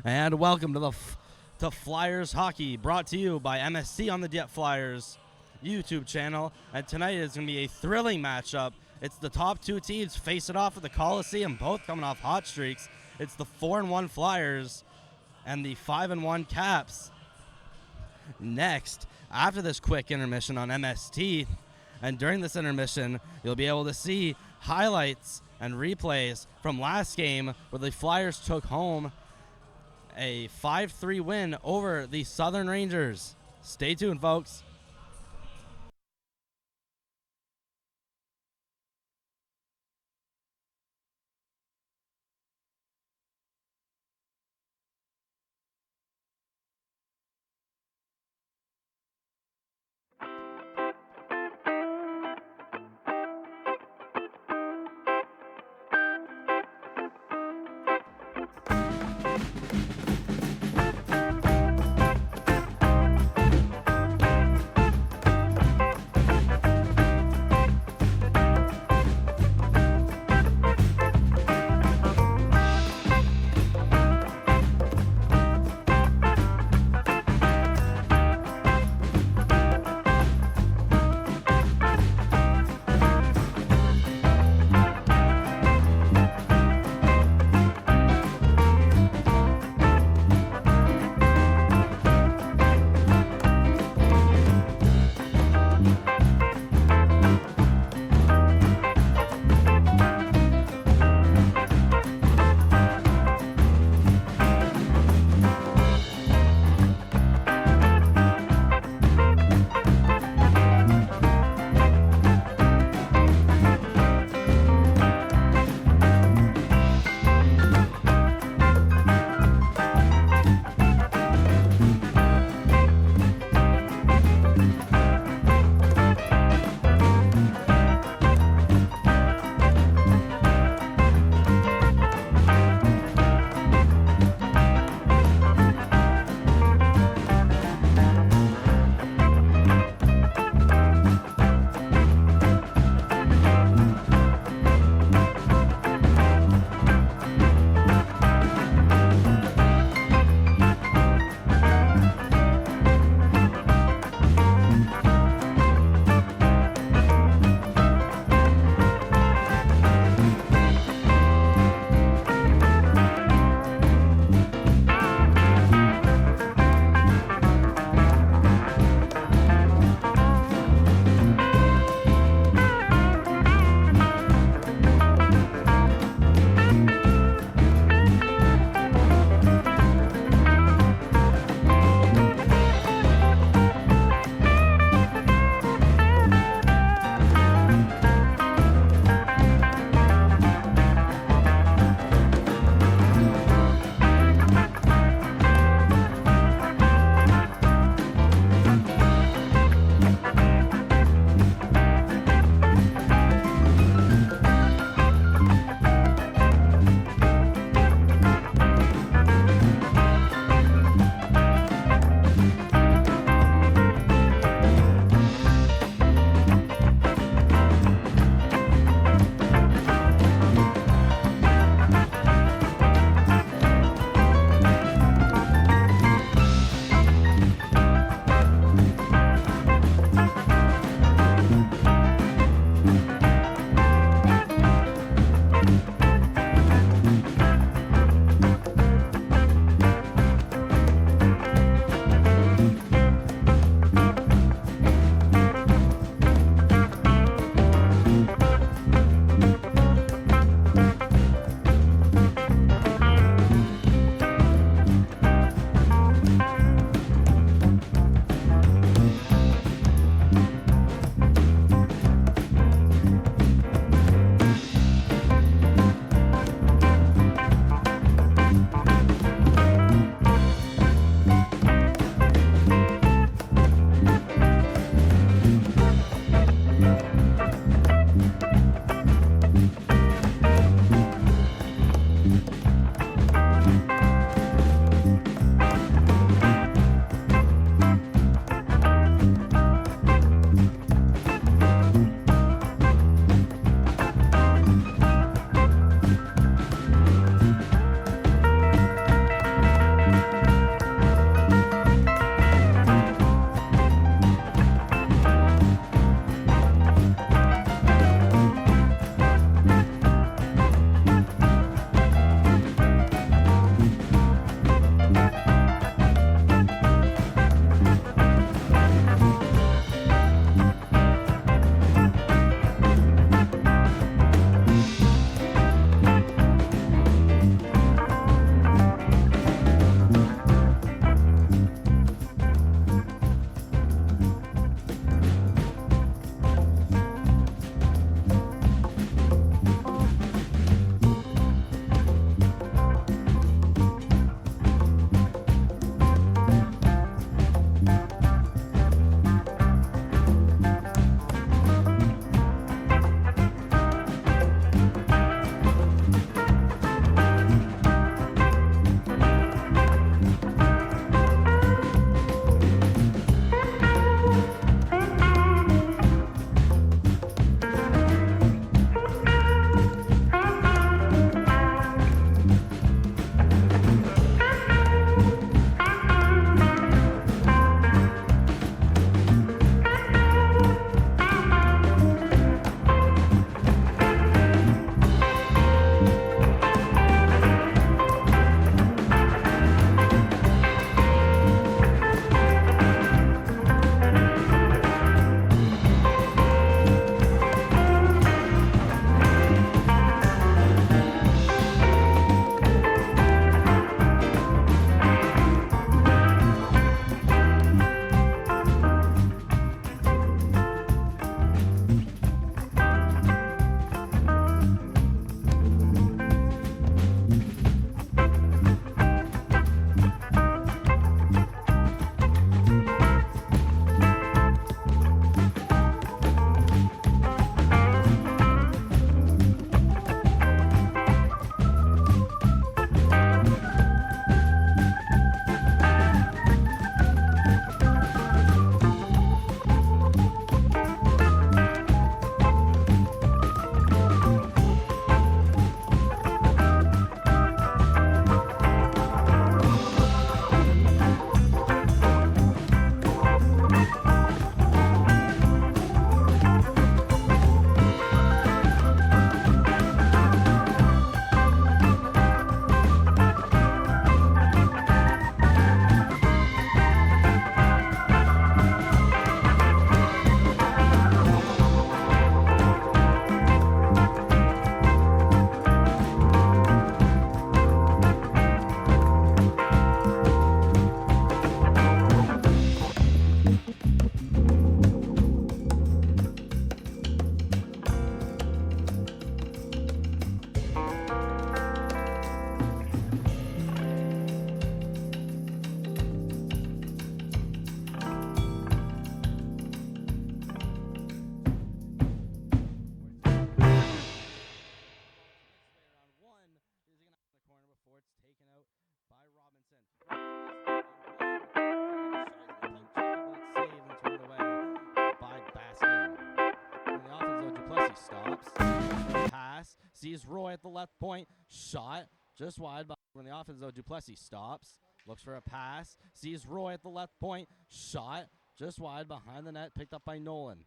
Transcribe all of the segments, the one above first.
And welcome to to Flyers Hockey, brought to you by MSC on the Dieppe Flyers YouTube channel. And tonight is going to be a thrilling matchup. It's the top two teams facing off at the Coliseum, both coming off hot streaks. It's the 4-1 Flyers and the 5-1 Caps. Next, after this quick intermission on MST, and during this intermission, you'll be able to see highlights and replays from last game where the Flyers took home a 5-3 win over the Southern Rangers. Stay tuned, folks. Robinson. Saved and turned away by Baskin. In the offense, though, Duplessis stops. Pass. Sees Roy at the left point. Shot. Just wide. When the offense, though, Duplessis stops. Looks for a pass. Sees Roy at the left point. Shot. Just wide behind the net. Picked up by Nolan.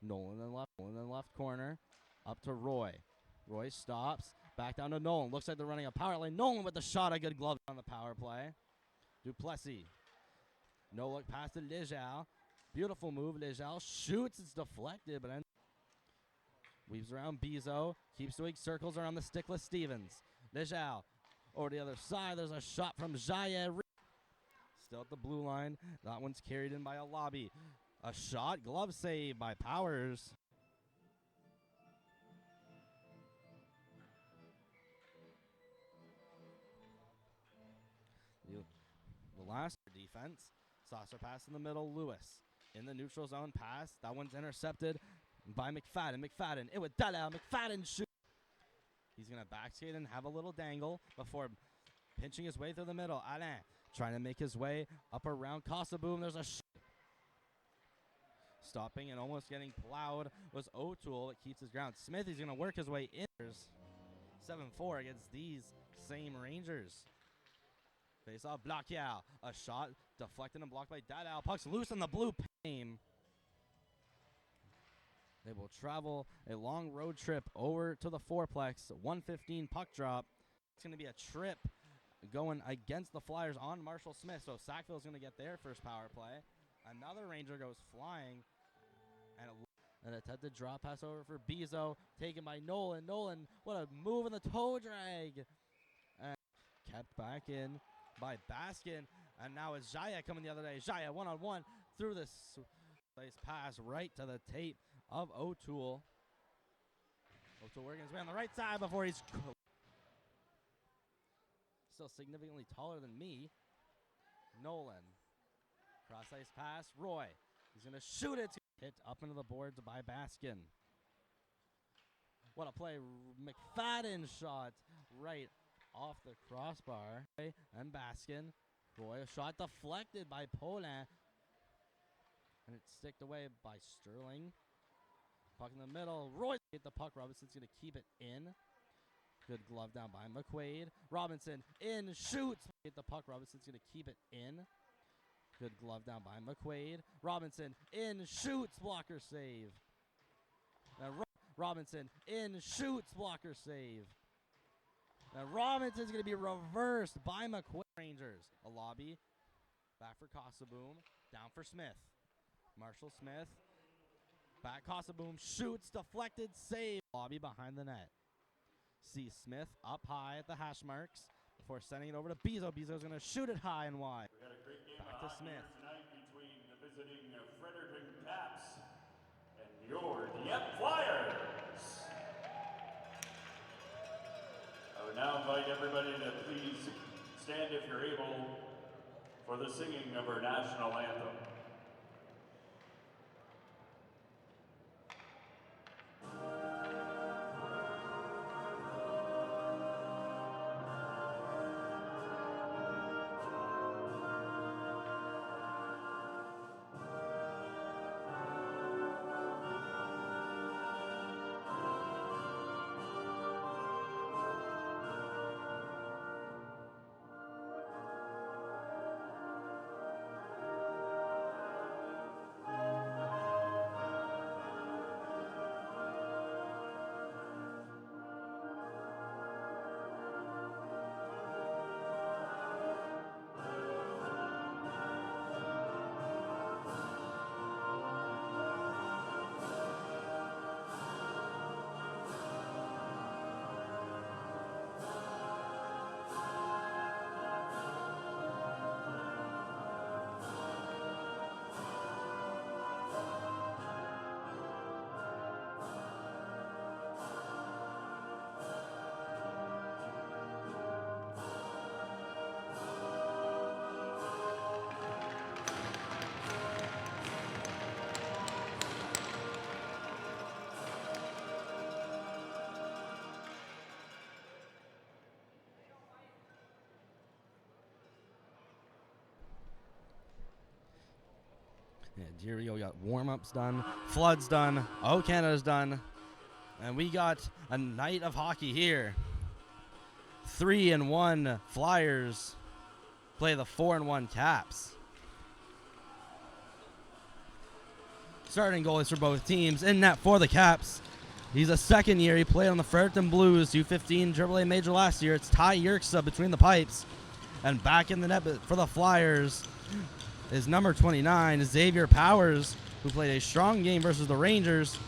Nolan in the left corner. Up to Roy. Roy stops. Back down to Nolan. Looks like they're running a power play. Nolan with the shot. A good glove on the power play. Duplessis. No look pass to Lejeal. Beautiful move. Lejeal shoots. It's deflected, but then weaves around Bizo. Keeps doing circles around the stickless Stevens. Lejeal over the other side. There's a shot from Jaya. Still at the blue line. That one's carried in by a lobby. A shot. Glove save by Powers. The last defense. Saucer pass in the middle. Lewis in the neutral zone pass. That one's intercepted by McFadden. McFadden. It would Dalla. McFadden shoot. He's going to backskate and have a little dangle before pinching his way through the middle. Alain trying to make his way up around Boom. There's a shot. Stopping and almost getting plowed was O'Toole. It keeps his ground. Smith is going to work his way in. 7-4 against these same Rangers. Face off, Blacquiao. A shot deflected and blocked by Dadao. Puck's loose in the blue pane. They will travel a long road trip over to the fourplex. 1:15 puck drop. It's going to be a trip going against the Flyers on Marshall Smith. So Sackville's going to get their first power play. Another Ranger goes flying. And an attempted draw pass over for Bizo. Taken by Nolan. Nolan, what a move in the toe drag. And kept back in by Baskin, and now it's Jaya coming the other day. Jaya one-on-one through this place pass right to the tape of O'Toole. O'Toole working his way on the right side before he's still significantly taller than me. Nolan. Cross-ice pass. Roy. He's going to shoot it. Hit up into the boards by Baskin. What a play. McFadden shot right off the crossbar. And Baskin. Roy, a shot deflected by Paulin. And it's sticked away by Sterling. Puck in the middle. Roy hit the puck. Robinson's going to keep it in. Good glove down by McQuaid. Robinson in, shoots. Hit the puck. Robinson's going to keep it in. Good glove down by McQuaid. Robinson in, shoots. Blocker save. Now Robinson in, shoots. Blocker save. Now Robinson's going to be reversed by McQuaid. Rangers. A lobby. Back for Boom. Down for Smith. Marshall Smith. Back Boom. Shoots. Deflected. Save. Lobby behind the net. See Smith up high at the hash marks before sending it over to Bizo. Bizo's going to shoot it high and wide. We had a great game back to Smith. Tonight between the visiting Fredericton Caps and your Dieppe Flyers. I would now invite everybody to please stand if you're able for the singing of our national anthem. Here we go. We got warm-ups done, floods done, O Canada's done, and we got a night of hockey here. 3-1 Flyers play the 4-1 Caps. Starting goalies for both teams. In net for the Caps. He's a second year. He played on the Fredericton Blues, U15 AAA major last year. It's Ty Yerksa between the pipes. And back in the net for the Flyers is number 29, Xavier Powers, who played a strong game versus the Rangers.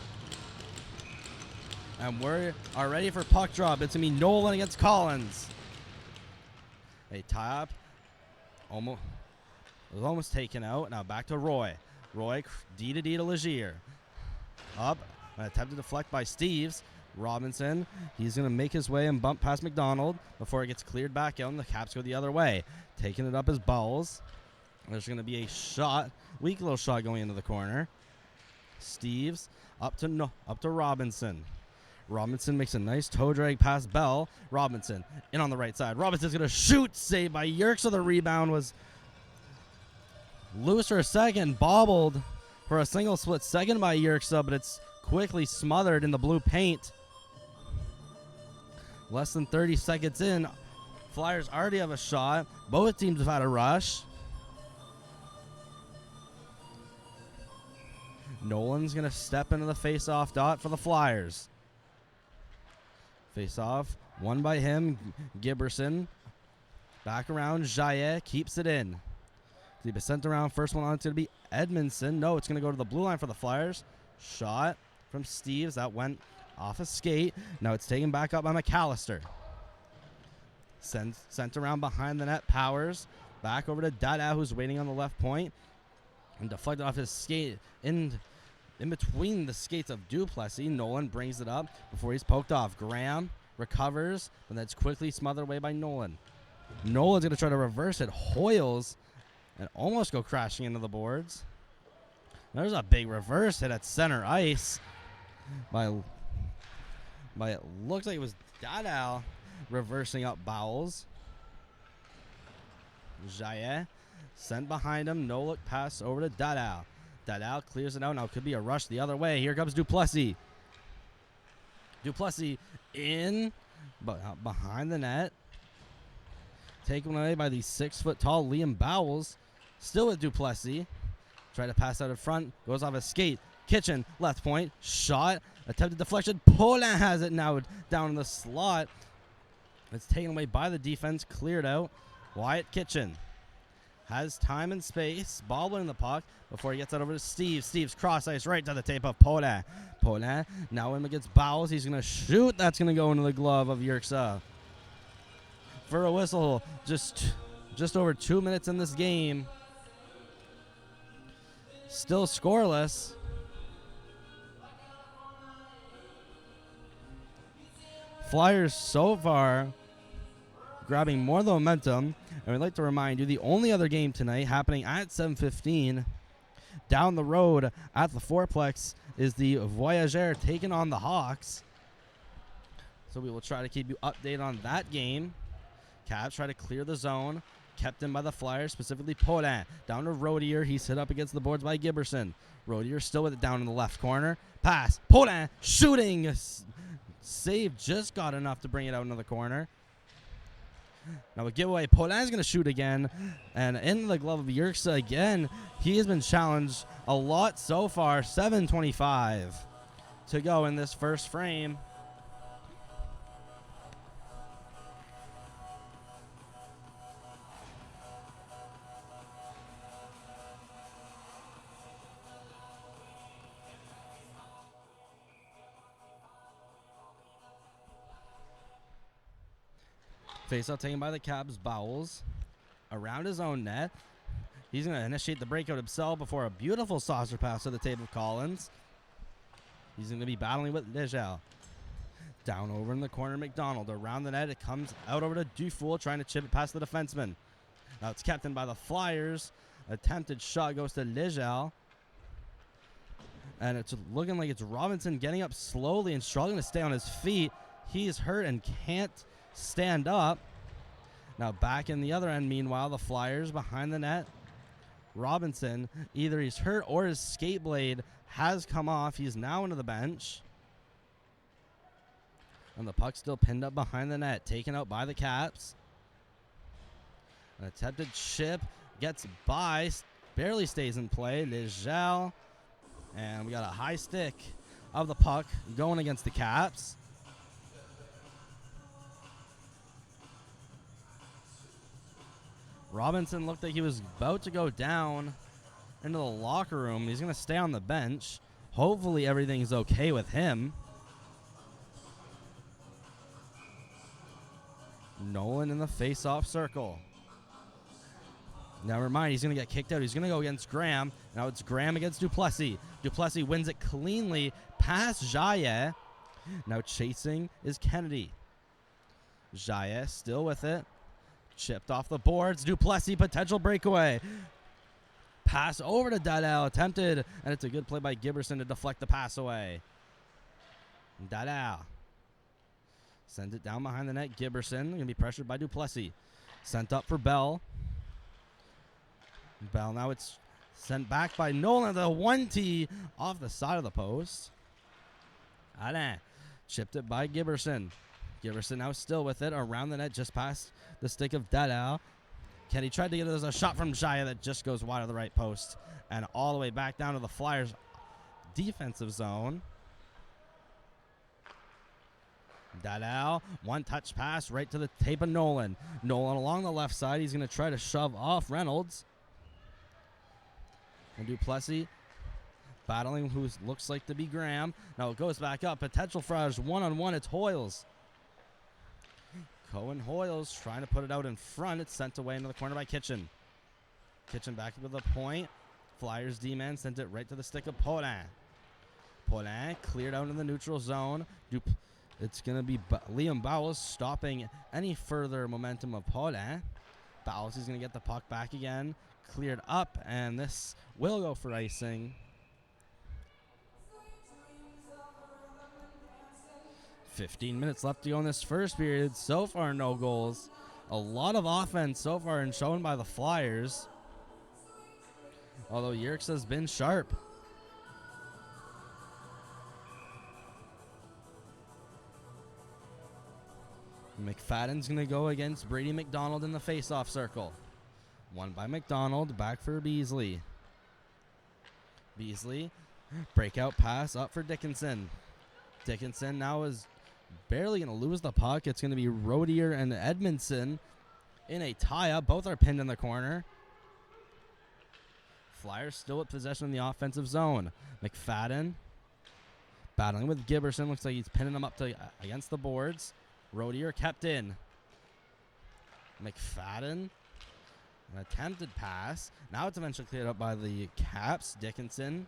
And we are ready for puck drop. It's going to be Nolan against Collins. A tie-up. It was almost taken out. Now back to Roy. Roy, D to Legier. Up. An attempt to deflect by Steves. Robinson. He's going to make his way and bump past McDonald before it gets cleared back out, and the Caps go the other way. Taking it up as Bowles. There's going to be a shot. Weak little shot going into the corner. Steves up to Robinson. Robinson makes a nice toe drag past Bell. Robinson in on the right side. Robinson's going to shoot. Saved by Yerkes. So the rebound was loose for a second. Bobbled for a single split second by Yerkes, but it's quickly smothered in the blue paint. Less than 30 seconds in. Flyers already have a shot. Both teams have had a rush. Nolan's going to step into the face-off dot for the Flyers. Face-off, won by him. Giberson. Back around. Jaillet keeps it in. He's been sent around. First one on, it's going to be Edmondson. No, it's going to go to the blue line for the Flyers. Shot from Steves. That went off a skate. Now it's taken back up by McAllister. Sent around behind the net. Powers. Back over to Dada, who's waiting on the left point. And deflected off his skate in between the skates of Duplessis. Nolan brings it up before he's poked off. Graham recovers, and that's quickly smothered away by Nolan. Nolan's going to try to reverse it. Hoyles and almost go crashing into the boards. There's a big reverse hit at center ice by it looks like it was Dada reversing up Bowles. Jaillet sent behind him. No look pass over to Dada. Dada clears it out. Now it could be a rush the other way. Here comes Duplessis. Duplessis in, but behind the net. Taken away by the 6-foot-tall Liam Bowles. Still with Duplessis. Try to pass out in front. Goes off a skate. Kitchen, left point. Shot. Attempted deflection. Paulin has it now down in the slot. It's taken away by the defense. Cleared out. Wyatt Kitchen has time and space. Bobbling the puck before he gets that over to Steve. Steve's cross ice right to the tape of Paulin. Paulin now in against Bowles. He's going to shoot. That's going to go into the glove of Yerksa. For a whistle, just over 2 minutes in this game. Still scoreless. Flyers so far grabbing more of the momentum. And we'd like to remind you the only other game tonight happening at 7:15 down the road at the Fourplex is the Voyageurs taking on the Hawks. So we will try to keep you updated on that game. Caps try to clear the zone. Kept in by the Flyers, specifically Paulin. Down to Rodier. He's hit up against the boards by Giberson. Rodier still with it down in the left corner. Pass. Paulin shooting. Save just got enough to bring it out into the corner. Now a giveaway. Paulin's going to shoot again. And in the glove of Yerksa again. He has been challenged a lot so far. 7:25 to go in this first frame. Faceoff taken by the Caps. Bowles around his own net. He's going to initiate the breakout himself before a beautiful saucer pass to the tape of Collins. He's going to be battling with Legel. Down over in the corner, McDonald. Around the net, it comes out over to Dufour, trying to chip it past the defenseman. Now it's kept in by the Flyers. Attempted shot goes to Legel. And it's looking like it's Robinson getting up slowly and struggling to stay on his feet. He's hurt and can't stand up. Now back in the other end, meanwhile, the Flyers behind the net. Robinson, either he's hurt or his skate blade has come off. He's now into the bench. And the puck still pinned up behind the net, taken out by the Caps. An attempted chip, gets by, barely stays in play. Legel, and we got a high stick of the puck going against the Caps. Robinson looked like he was about to go down into the locker room. He's going to stay on the bench. Hopefully everything's okay with him. Nolan in the face-off circle. Never mind, he's going to get kicked out. He's going to go against Graham. Now it's Graham against Duplessis. Duplessis wins it cleanly past Jaye. Now chasing is Kennedy. Jaye still with it. Chipped off the boards. Duplessis, potential breakaway. Pass over to Dadao. Attempted, and it's a good play by Giberson to deflect the pass away. Dadao sends it down behind the net. Giberson going to be pressured by Duplessis. Sent up for Bell. Bell, now it's sent back by Nolan. The 1T off the side of the post. Alain chipped it by Giberson. Giberson now still with it around the net, just past the stick of Dadao. Kenny tried to get it as a shot from Jaya that just goes wide of the right post and all the way back down to the Flyers defensive zone. Dadao, one touch pass right to the tape of Nolan. Nolan along the left side. He's going to try to shove off Reynolds. And Duplessis battling who looks like to be Graham. Now it goes back up. Potential Flyers one-on-one. It's Hoyles. Cohen Hoyles trying to put it out in front. It's sent away into the corner by Kitchen. Kitchen back to the point. Flyers D-man sent it right to the stick of Paulin. Paulin cleared out in the neutral zone. It's going to be Liam Bowles stopping any further momentum of Paulin. Bowles is going to get the puck back again. Cleared up, and this will go for icing. 15 minutes left to go in this first period. So far, no goals. A lot of offense so far and shown by the Flyers. Although Yerkes has been sharp. McFadden's going to go against Brady McDonald in the face-off circle. Won by McDonald, back for Beasley. Beasley, breakout pass up for Dickinson. Dickinson now is barely going to lose the puck. It's going to be Rodier and Edmondson in a tie-up. Both are pinned in the corner. Flyers still with possession in the offensive zone. McFadden battling with Giberson. Looks like he's pinning him up to against the boards. Rodier kept in. McFadden. An attempted pass. Now it's eventually cleared up by the Caps. Dickinson.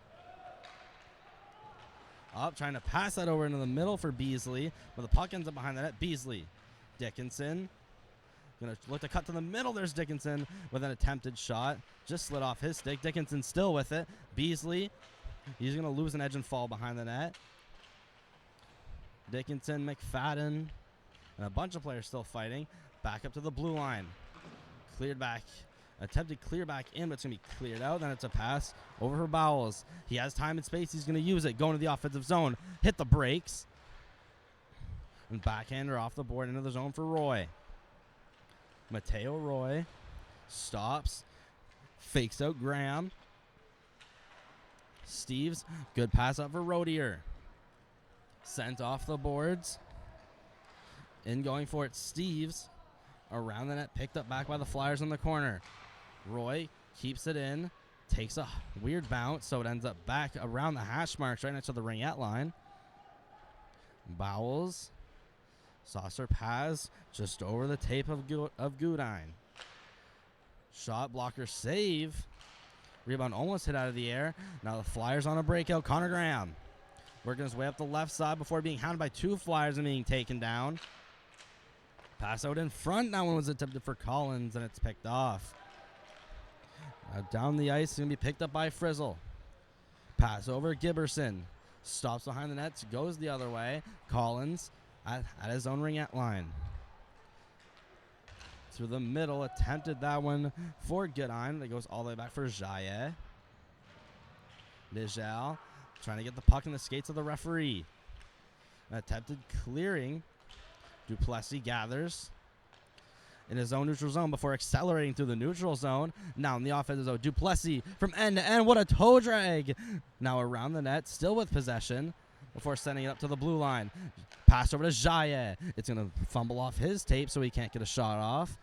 Up, trying to pass that over into the middle for Beasley. But the puck ends up behind the net. Beasley. Dickinson. Going to look to cut to the middle. There's Dickinson with an attempted shot. Just slid off his stick. Dickinson still with it. Beasley. He's going to lose an edge and fall behind the net. Dickinson, McFadden. And a bunch of players still fighting. Back up to the blue line. Cleared back. Attempted clear back in, but it's going to be cleared out. Then it's a pass over for Bowles. He has time and space. He's going to use it. Going to the offensive zone. Hit the brakes. And backhander off the board into the zone for Roy. Mateo Roy stops. Fakes out Graham. Steves. Good pass up for Rodier. Sent off the boards. In going for it, Steves. Around the net, picked up back by the Flyers in the corner. Roy keeps it in, takes a weird bounce, so it ends up back around the hash marks right next to the ringette line. Bowles. Saucer pass just over the tape of Gudine. Shot blocker save. Rebound almost hit out of the air. Now the Flyers on a breakout. Connor Graham working his way up the left side before being hounded by two Flyers and being taken down. Pass out in front. That one was attempted for Collins, and it's picked off. Down the ice, going to be picked up by Frizzle. Pass over Giberson. Stops behind the nets, goes the other way. Collins at his own ringette line. through the middle, attempted that one for Goodine. That goes all the way back for Jaye. Nijal trying to get the puck in the skates of the referee. Attempted clearing. Duplessis gathers in his own neutral zone before accelerating through the neutral zone. Now in the offensive zone, Duplessis from end to end. What a toe drag. Now around the net, still with possession before sending it up to the blue line. Pass over to Jaye. It's going to fumble off his tape so he can't get a shot off.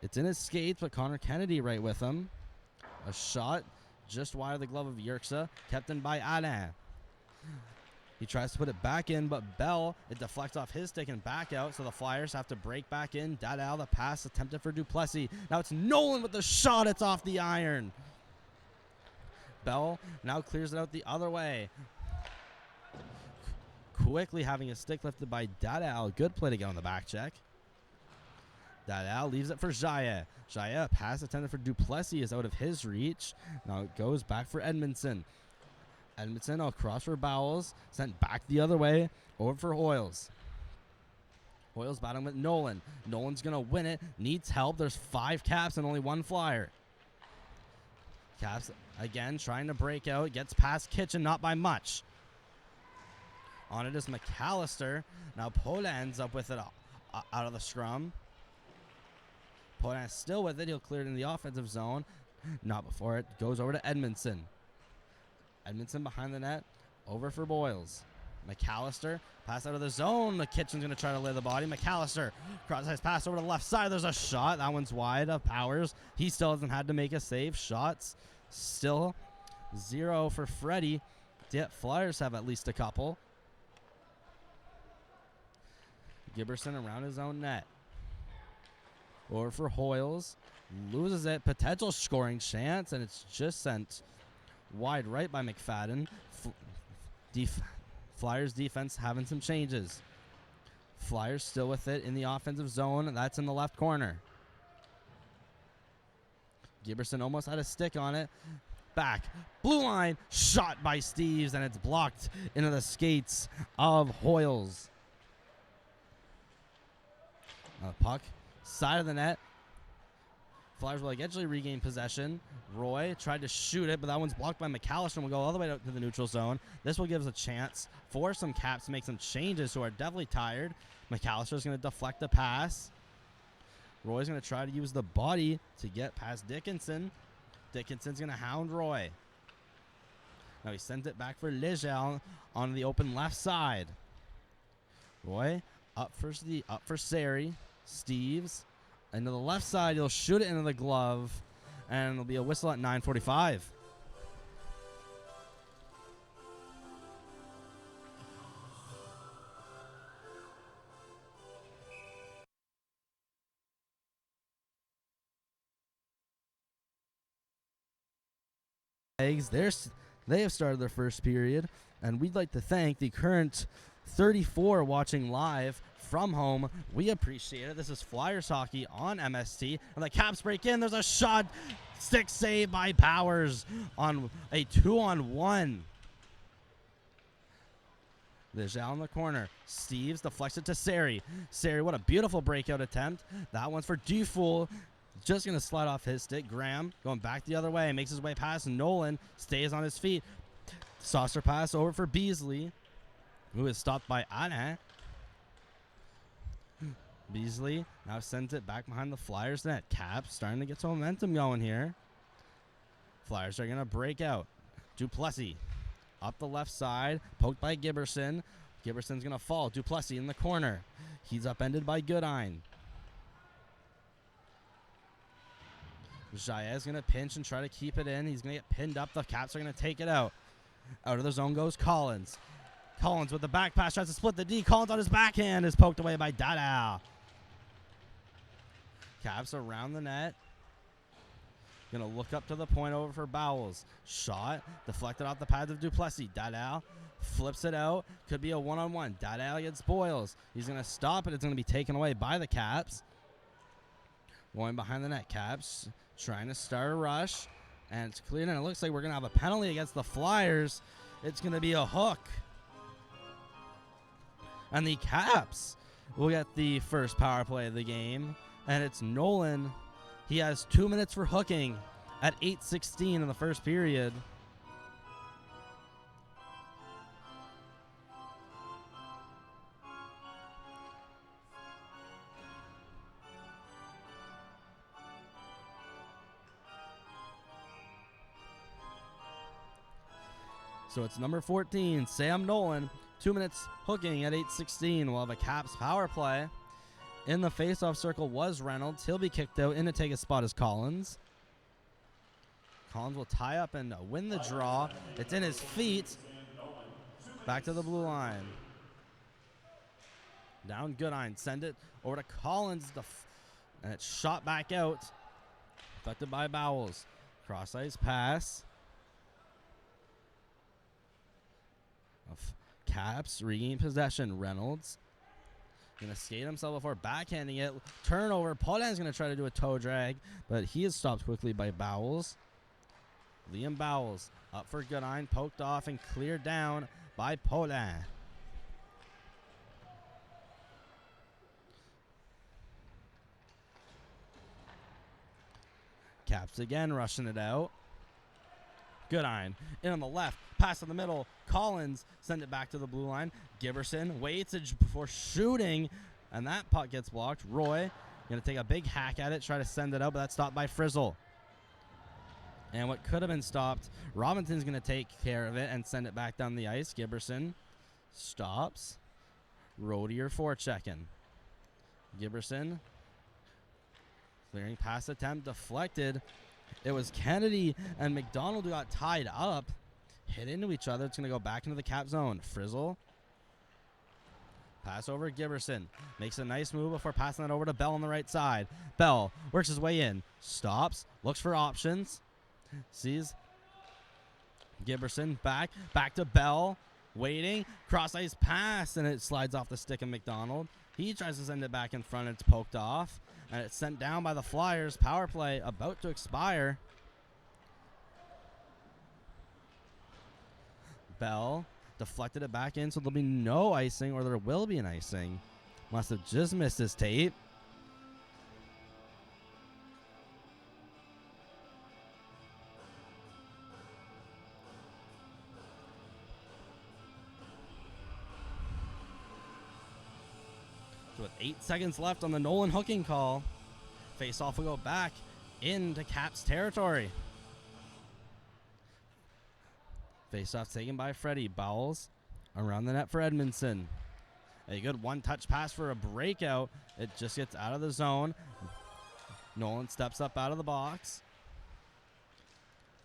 It's in his skates, but Connor Kennedy right with him. A shot just wide of the glove of Yerxa, kept in by Alain. He tries to put it back in, but Bell, it deflects off his stick and back out, so the Flyers have to break back in. Dadal, the pass attempted for Duplessis. Now it's Nolan with the shot. It's off the iron. Bell now clears it out the other way. Quickly having his stick lifted by Dadal. Good play to get on the back check. Dadal leaves it for Jaye. Jaye, pass attempted for Duplessis is out of his reach. Now it goes back for Edmondson. Edmondson across for Bowles, sent back the other way, over for Hoyles. Hoyles battling with Nolan. Nolan's going to win it, needs help. There's 5 Caps and only 1 Flyer. Caps again trying to break out, gets past Kitchen, not by much. On it is McAllister. Now Pola ends up with it out of the scrum. Pola still with it. He'll clear it in the offensive zone. Not before it goes over to Edmondson. Edmondson behind the net, over for Boyles. McAllister, pass out of the zone. The Kitchen's going to try to lay the body. McAllister, cross-ice pass over to the left side. There's a shot. That one's wide of Powers. He still hasn't had to make a save. Shots still 0 for Freddie. Dieppe Flyers have at least a couple. Giberson around his own net. Over for Hoyles. Loses it. Potential scoring chance, and it's just sent wide right by McFadden. Flyers defense having some changes. Flyers still with it in the offensive zone. That's in the left corner. Giberson almost had a stick on it. Back. Blue line. Shot by Steves, and it's blocked into the skates of Hoyles. Puck. Side of the net. Flyers will eventually regain possession. Roy tried to shoot it, but that one's blocked by McAllister and will go all the way out to the neutral zone. This will give us a chance for some Caps to make some changes who are definitely tired. McAllister's going to deflect the pass. Roy's going to try to use the body to get past Dickinson. Dickinson's going to hound Roy. Now he sends it back for Legel on the open left side. Roy up for Sari. Steves. Into the left side, he'll shoot it into the glove, and it'll be a whistle at 9:45. They have started their first period, and we'd like to thank the current 34 watching live from home. We appreciate it. This is Flyers hockey on MST. And the Caps break in. There's a shot. Stick save by Powers on a 2-on-1. Legel in the corner. Steves deflects it to Sari. Sari, what a beautiful breakout attempt. That one's for Dufour. Just going to slide off his stick. Graham going back the other way. Makes his way past Nolan. Stays on his feet. Saucer pass over for Beasley, who is stopped by Anna. Beasley now sends it back behind the Flyers net. Caps starting to get some momentum going here. Flyers are going to break out. Duplessis up the left side, poked by Giberson. Giberson's going to fall. Duplessis in the corner. He's upended by Goodine. Jaez going to pinch and try to keep it in. He's going to get pinned up. The Caps are going to take it out. Out of the zone goes Collins. Collins with the back pass, tries to split the D. Collins on his backhand is poked away by Dada. Caps around the net. Gonna look up to the point over for Bowles. Shot, deflected off the pads of Duplessis. Dada flips it out. Could be a one-on-one. Dada gets Boyles. He's gonna stop it. It's gonna be taken away by the Caps. Going behind the net. Caps trying to start a rush. And it's cleared, and it looks like we're gonna have a penalty against the Flyers. It's gonna be a hook. And the Caps will get the first power play of the game. And it's Nolan. He has 2 minutes for hooking at 8:16 in the first period. So it's number 14, Sam Nolan. 2 minutes hooking at 8:16. We'll have a Caps power play. In the faceoff circle was Reynolds. He'll be kicked out. In to take a spot is Collins. Collins will tie up and win the draw. It's in his feet. Back to the blue line. Down Goodine. Send it over to Collins. And it's shot back out. Affected by Bowles. Cross ice pass. Caps regain possession. Reynolds gonna skate himself before backhanding it. Turnover. Paulin's gonna try to do a toe drag, but he is stopped quickly by Bowles. Liam Bowles up for Goodine, poked off and cleared down by Paulin. Caps again, rushing it out. Goodine in on the left, pass in the middle. Collins send it back to the blue line. Giberson waits before shooting, and that puck gets blocked. Roy gonna take a big hack at it, try to send it out, but that's stopped by Frizzle. And what could have been stopped, Robinson's gonna take care of it and send it back down the ice. Giberson stops. Rodier forechecking. Giberson clearing pass attempt, deflected. It was Kennedy and McDonald who got tied up, hit into each other. It's going to go back into the Cap zone. Frizzle. Pass over Giberson. Makes a nice move before passing that over to Bell on the right side. Bell works his way in. Stops. Looks for options. Sees Giberson back. Back to Bell. Waiting. Cross ice pass. And it slides off the stick of McDonald. He tries to send it back in front. And it's poked off. And it's sent down by the Flyers. Power play about to expire. Bell deflected it back in, so there'll be no icing, or there will be an icing. Must have just missed his tape. So with 8 seconds left on the Nolan hooking call, face-off will go back into Caps territory. Face-off taken by Freddie. Bowles around the net for Edmondson. A good one-touch pass for a breakout. It just gets out of the zone. Nolan steps up out of the box.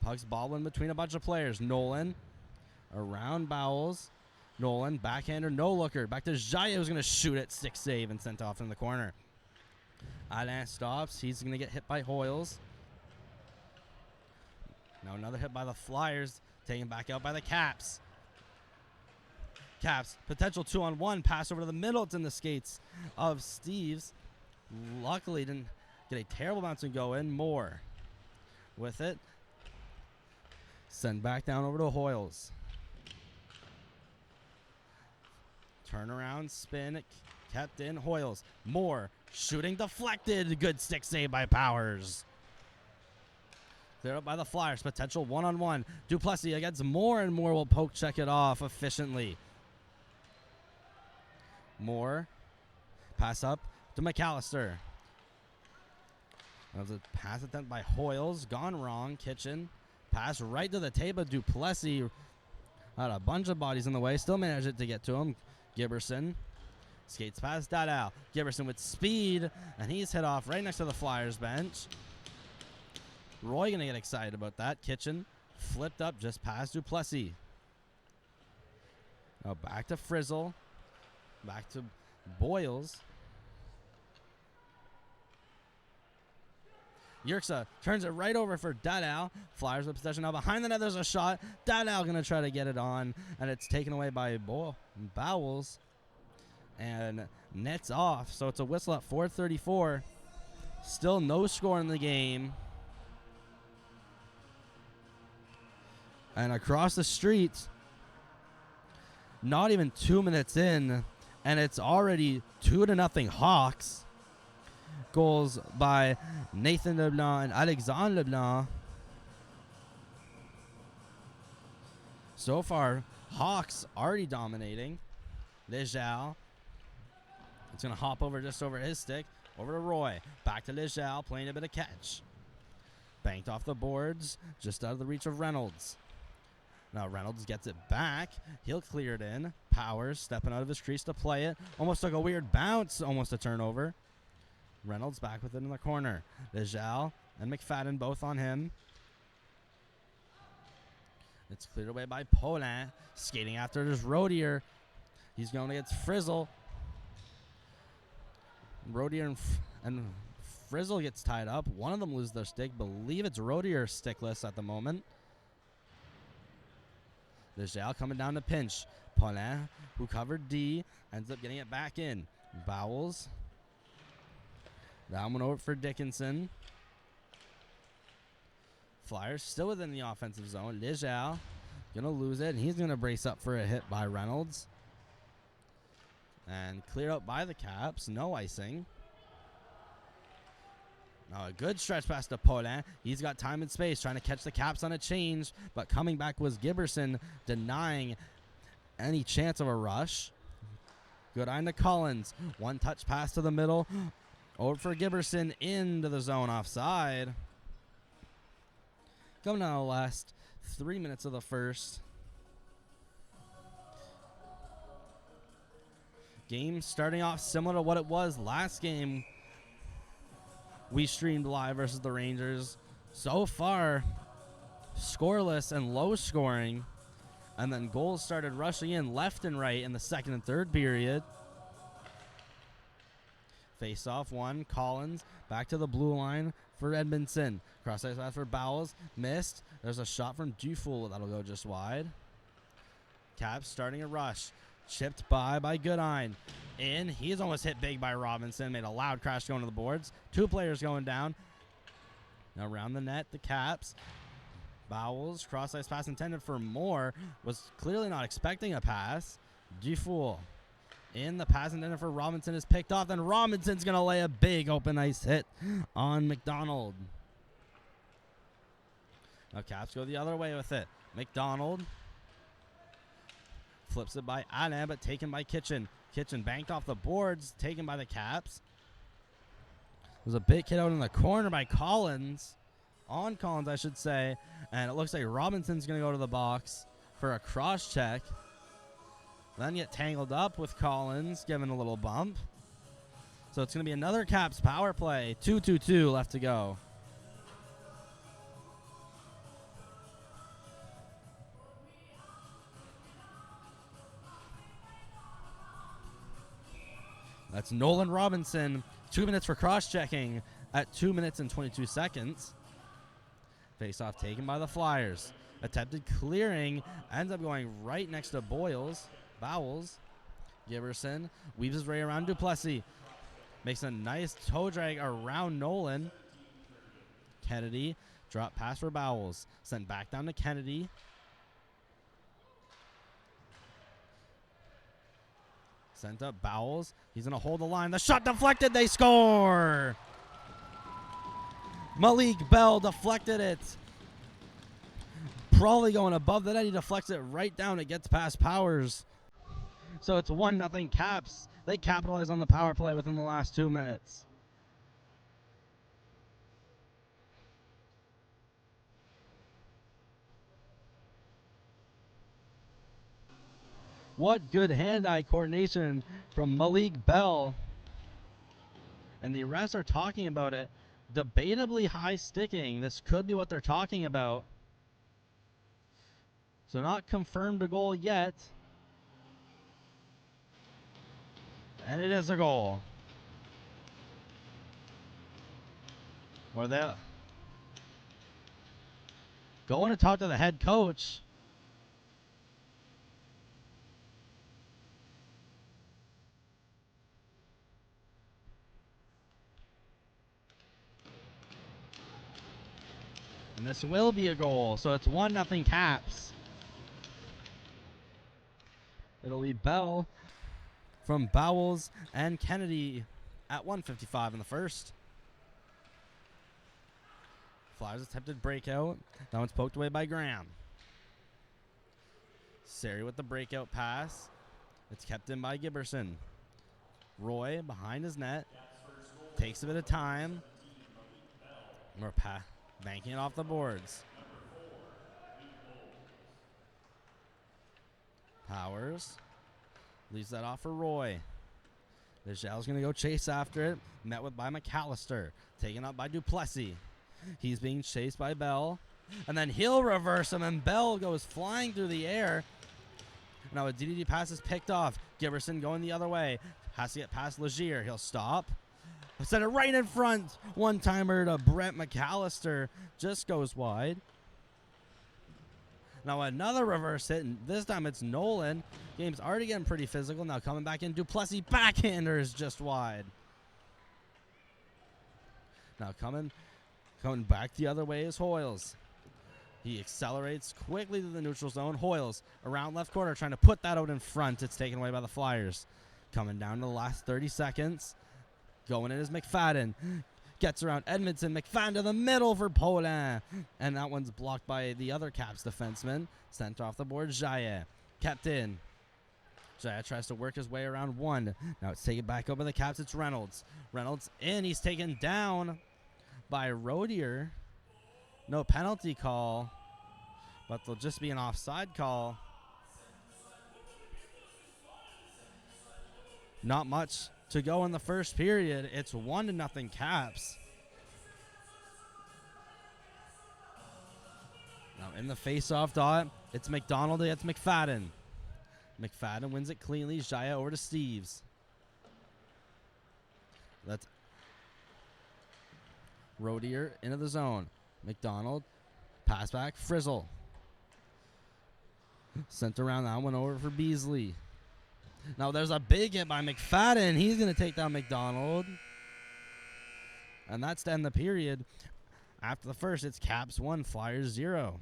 Puck's bobbling between a bunch of players. Nolan around Bowles. Nolan, backhander, no looker. Back to Jaya, who's going to shoot it. Stick save and sent off in the corner. Alain stops. He's going to get hit by Hoyles. Now another hit by the Flyers. Taken back out by the Caps. Caps, potential 2-on-1. Pass over to the middle. It's in the skates of Steves. Luckily didn't get a terrible bounce and go in. More with it. Send back down over to Hoyles. Turnaround, spin, kept in. Hoyles. More. Shooting deflected. Good stick save by Powers. Cleared up by the Flyers. Potential 1-on-1. Duplessis against Moore, and Moore will poke check it off efficiently. Moore. Pass up to McAllister. That was a pass attempt by Hoyles. Gone wrong. Kitchen. Pass right to the table. Duplessis had a bunch of bodies in the way. Still managed it to get to him. Giberson skates past Dowdell. Giberson with speed, and he's hit off right next to the Flyers bench. Roy gonna get excited about that. Kitchen flipped up just past Duplessis. Now back to Frizzle. Back to Boyles. Yerxa turns it right over for Dowdell. Flyers with possession now behind the net. There's a shot. Dowdell gonna try to get it on, and it's taken away by Bowles. And nets off. So it's a whistle at 4:34. Still no score in the game. And across the street, not even 2 minutes in, and it's already 2-0 Hawks. Goals by Nathan Leblanc and Alexandre Leblanc. So far, Hawks already dominating. Legal. It's going to hop over just over his stick. Over to Roy. Back to Legal, playing a bit of catch. Banked off the boards, just out of the reach of Reynolds. Now Reynolds gets it back. He'll clear it in. Powers stepping out of his crease to play it. Almost took a weird bounce, almost a turnover. Reynolds back with it in the corner. Legal and McFadden both on him. It's cleared away by Paulin. Skating after his Rodier. He's going against Frizzle. Rodier and Frizzle gets tied up. One of them loses their stick. Believe it's Rodier stickless at the moment. Legal coming down to pinch. Paulin, who covered D, ends up getting it back in. Bowles. That one over for Dickinson. Flyers still within the offensive zone. Legal going to lose it, and he's going to brace up for a hit by Reynolds. And cleared out by the Caps. No icing. Now a good stretch pass to Paulin. He's got time and space trying to catch the Caps on a change, but coming back was Giberson, denying any chance of a rush. Good eye to Collins. One touch pass to the middle. Over for Giberson into the zone offside. Coming down the last 3 minutes of the first. Game starting off similar to what it was last game we streamed live versus the Rangers. So far, scoreless and low scoring. And then goals started rushing in left and right in the second and third period. Face off one. Collins back to the blue line for Edmondson. Cross ice pass for Bowles. Missed. There's a shot from Dufour that'll go just wide. Caps starting a rush. Chipped by Goodine. In. He's almost hit big by Robinson. Made a loud crash going to the boards. Two players going down. Now around the net, the Caps. Bowles. Cross ice pass intended for Moore. Was clearly not expecting a pass. Dufour. In the pass intended for Robinson is picked off. Then Robinson's going to lay a big open ice hit on McDonald. Now Caps go the other way with it. McDonald flips it by Alain, but taken by Kitchen. Kitchen banked off the boards, taken by the Caps. There's a big hit out in the corner by Collins. On Collins, I should say. And it looks like Robinson's going to go to the box for a cross check. Then get tangled up with Collins, giving a little bump. So it's going to be another Caps power play. 2-2-2 left to go. That's Nolan Robinson. 2 minutes for cross-checking at 2 minutes and 22 seconds. Face-off taken by the Flyers. Attempted clearing. Ends up going right next to Bowles. Giberson weaves his way around Duplessis. Makes a nice toe drag around Nolan. Kennedy. Drop pass for Bowles. Sent back down to Kennedy. Sent up Bowles. He's going to hold the line. The shot deflected. They score. Malik Bell deflected it. Probably going above the net. He deflects it right down. It gets past Powers. So it's 1-0 Caps. They capitalize on the power play within the last 2 minutes. What good hand-eye coordination from Malik Bell. And the refs are talking about it. Debatably high sticking. This could be what they're talking about. So not confirmed a goal yet. And it is a goal. Or they going to talk to the head coach. And this will be a goal. So it's 1-0 Caps. It'll be Bell from Bowles and Kennedy at 1:55 in the first. Flyers attempted breakout. That one's poked away by Graham. Sari with the breakout pass. It's kept in by Giberson. Roy behind his net. Takes a bit of time. We're banking it off the boards. Powers leaves that off for Roy. Nigel's going to go chase after it. Met with by McAllister. Taken up by Duplessis. He's being chased by Bell. And then he'll reverse him, and Bell goes flying through the air. Now a DDD pass is picked off. Giberson going the other way. Has to get past Legier. He'll stop. Set it right in front. One-timer to Brett McAllister. Just goes wide. Now another reverse hit, and this time it's Nolan. Game's already getting pretty physical. Now coming back in, Duplessis backhander is just wide. Now coming back the other way is Hoyles. He accelerates quickly to the neutral zone. Hoyles around left corner trying to put that out in front. It's taken away by the Flyers. Coming down to the last 30 seconds. Going in is McFadden. Gets around Edmondson. McFadden to the middle for Poland. And that one's blocked by the other Caps defenseman. Sent off the board, Jaye. Kept in. Jaye tries to work his way around one. Now it's taken back over the Caps. It's Reynolds. Reynolds in. He's taken down by Rodier. No penalty call, but there'll just be an offside call. Not much to go in the first period. It's 1-0 Caps. Now in the face-off dot, it's McDonald against McFadden. McFadden wins it cleanly. Jaye over to Steves. That's Rodier into the zone. McDonald, pass back, Frizzle. Sent around that one over for Beasley. Now there's a big hit by McFadden. He's going to take down McDonald. And that's to end the period. After the first, it's Caps 1, Flyers 0.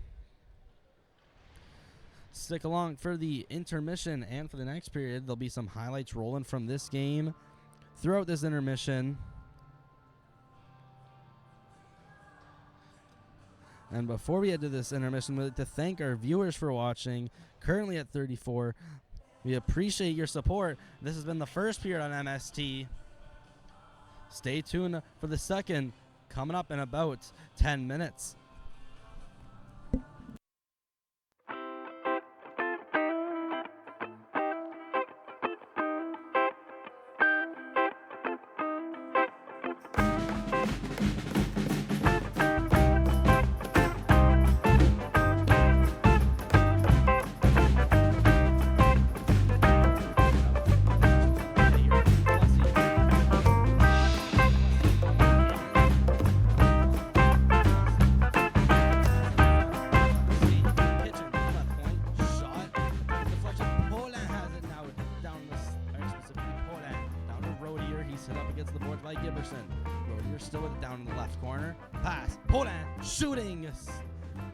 Stick along for the intermission and for the next period. There'll be some highlights rolling from this game throughout this intermission. And before we head to this intermission, we'd like to thank our viewers for watching. Currently at 34. We appreciate your support. This has been the first period on MST. Stay tuned for the second, coming up in about 10 minutes.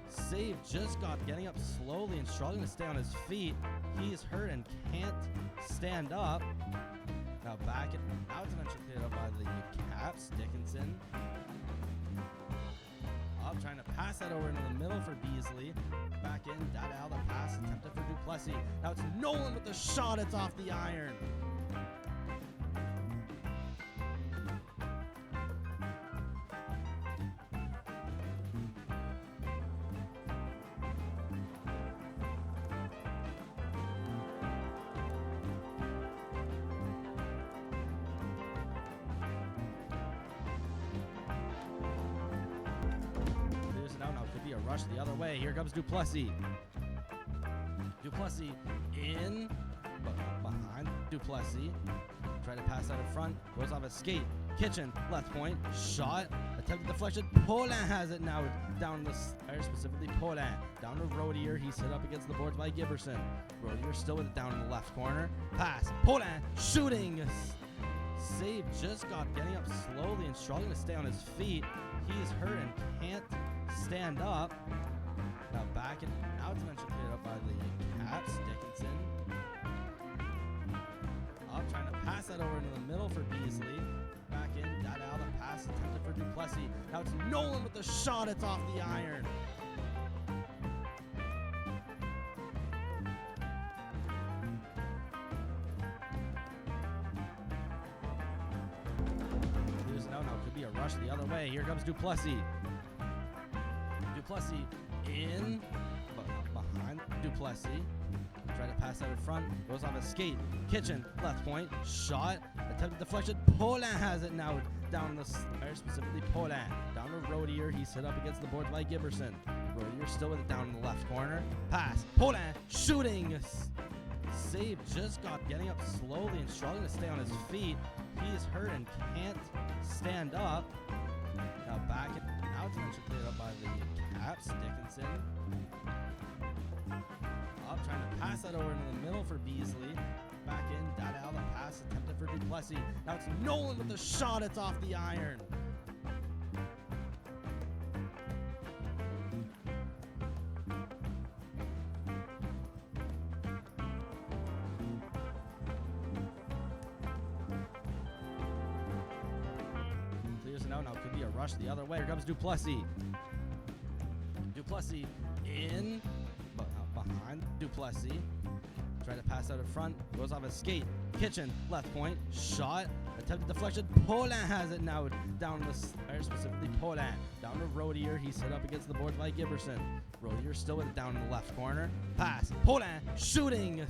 Save just got getting up slowly and struggling to stay on his feet. He's hurt and can't stand up. Now back at now it's eventually cleared up by the Caps. Dickinson up trying to pass that over into the middle for Beasley. Back in, Dadal the pass attempted for Duplessis. Now it's Nolan with the shot. It's off the iron. Rush the other way. Here comes Duplessis. Duplessis in, but behind Duplessis. Try to pass out in front. Goes off a skate. Kitchen, left point. Shot. Attempted deflection. Poland has it now down the, specifically Poland. Down to Rodier. He's hit up against the boards by Giberson. Rodier still with it down in the left corner. Pass. Poland shooting. Save just got getting up slowly and struggling to stay on his feet. He's hurt and can't stand up. Now back and now it's eventually cleared up by the Caps. Dickinson up trying to pass that over into the middle for Beasley. Duplessis. Now it's Nolan with the shot. It's off the iron. Clears it out now. Could be a rush the other way. Here comes Duplessis. Duplessis in, but behind Duplessis. Try to pass out in front, goes off his skate. Kitchen, left point, shot, attempted deflection. Poland has it now down the square, specifically Poland. Down to Rodier, he's hit up against the boards by Giberson. Rodier still with it down in the left corner. Pass, Poland shooting. Save just got getting up slowly and struggling to stay on his feet. He is hurt and can't stand up. Now back, now it's eventually cleared up by the Caps, Dickinson. Up, trying to pass that over into the middle for Beasley. Back in, Dadal, the pass attempted for Duplessis. Now it's Nolan with the shot, it's off the iron. Clears it out now, could be a rush the other way. Here comes Duplessis. Duplessis in, but out behind Duplessis. Try to pass out in front, goes off his skate. Kitchen, left point, shot, attempted deflection. Poland has it now down the square, specifically Poland. Down to Rodier, he's hit up against the boards by Giberson. Rodier still with it down in the left corner. Pass, Poland shooting.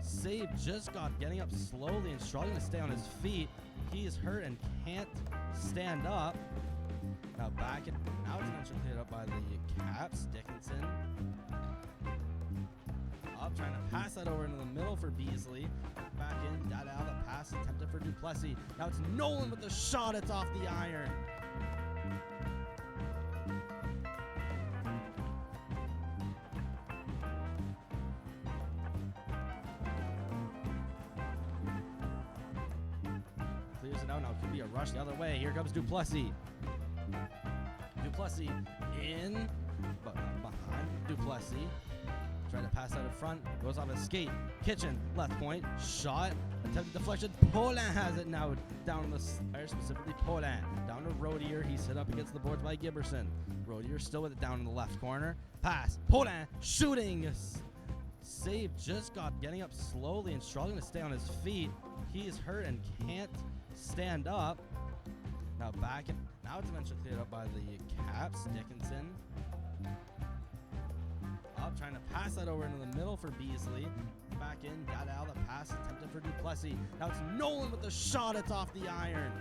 Save just got getting up slowly and struggling to stay on his feet. He is hurt and can't stand up. Now back, now it's eventually cleared up by the Caps, Dickinson. Up, trying to pass that over into the middle for Beasley. Back in, Dadal, the pass attempted for Duplessis. Now it's Nolan with the shot, it's off the iron. Clears it out now, could be a rush the other way. Here comes Duplessis. Duplessis in, but behind Duplessis. Try to pass out in front, goes off his skate. Kitchen, left point, shot, attempted deflection. Poland has it now down in the square, specifically Poland. Down to Rodier, he's hit up against the boards by Giberson. Rodier still with it down in the left corner. Pass, Poland shooting. Save just got getting up slowly and struggling to stay on his feet. He is hurt and can't stand up. Now back, now it's eventually cleared up by the Caps, Dickinson. Up, trying to pass that over into the middle for Beasley. Back in, Dadal, the pass attempted for Duplessis. Now it's Nolan with the shot, it's off the iron.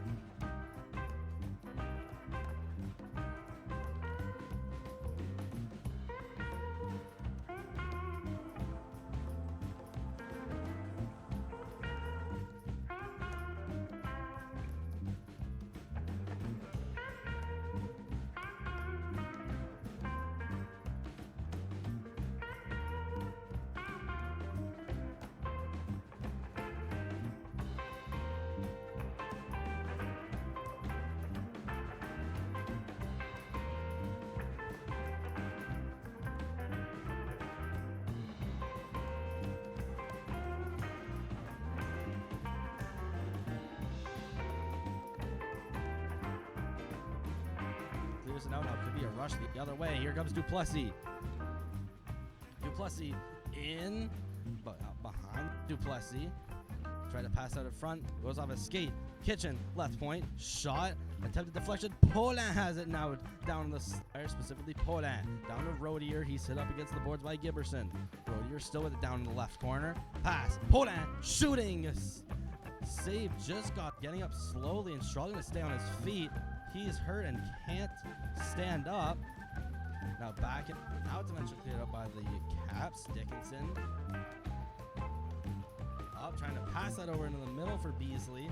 Clears it out now, could be a rush the other way. Here comes Duplessis. Duplessis in, but out behind Duplessis. Try to pass out in front, goes off his skate. Kitchen, left point, shot, attempted deflection. Poland has it now down in the square, specifically Poland. Down to Rodier, he's hit up against the boards by Giberson. Rodier still with it down in the left corner. Pass, Poland shooting. Save just got getting up slowly and struggling to stay on his feet. He is hurt and can't stand up. Now back, now it's eventually cleared up by the Caps, Dickinson. Up, trying to pass that over into the middle for Beasley.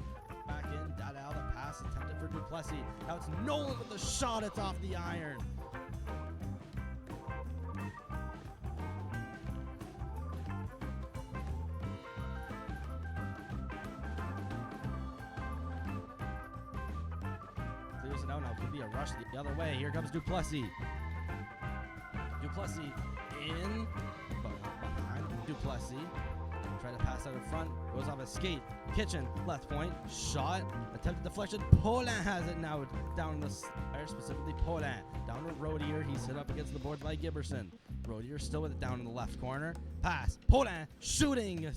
Back in, Dadal, the pass attempted for Duplessis. Now it's Nolan with the shot, it's off the iron. Clears it out now, could be a rush the other way. Here comes Duplessis. Duplessis in, but behind Duplessis. Try to pass out in front, goes off his skate. Kitchen, left point, shot, attempted deflection. Poland has it now down the fire, specifically Poland. Down to Rodier, he's hit up against the boards by Giberson. Rodier still with it down in the left corner. Pass, Poland, shooting.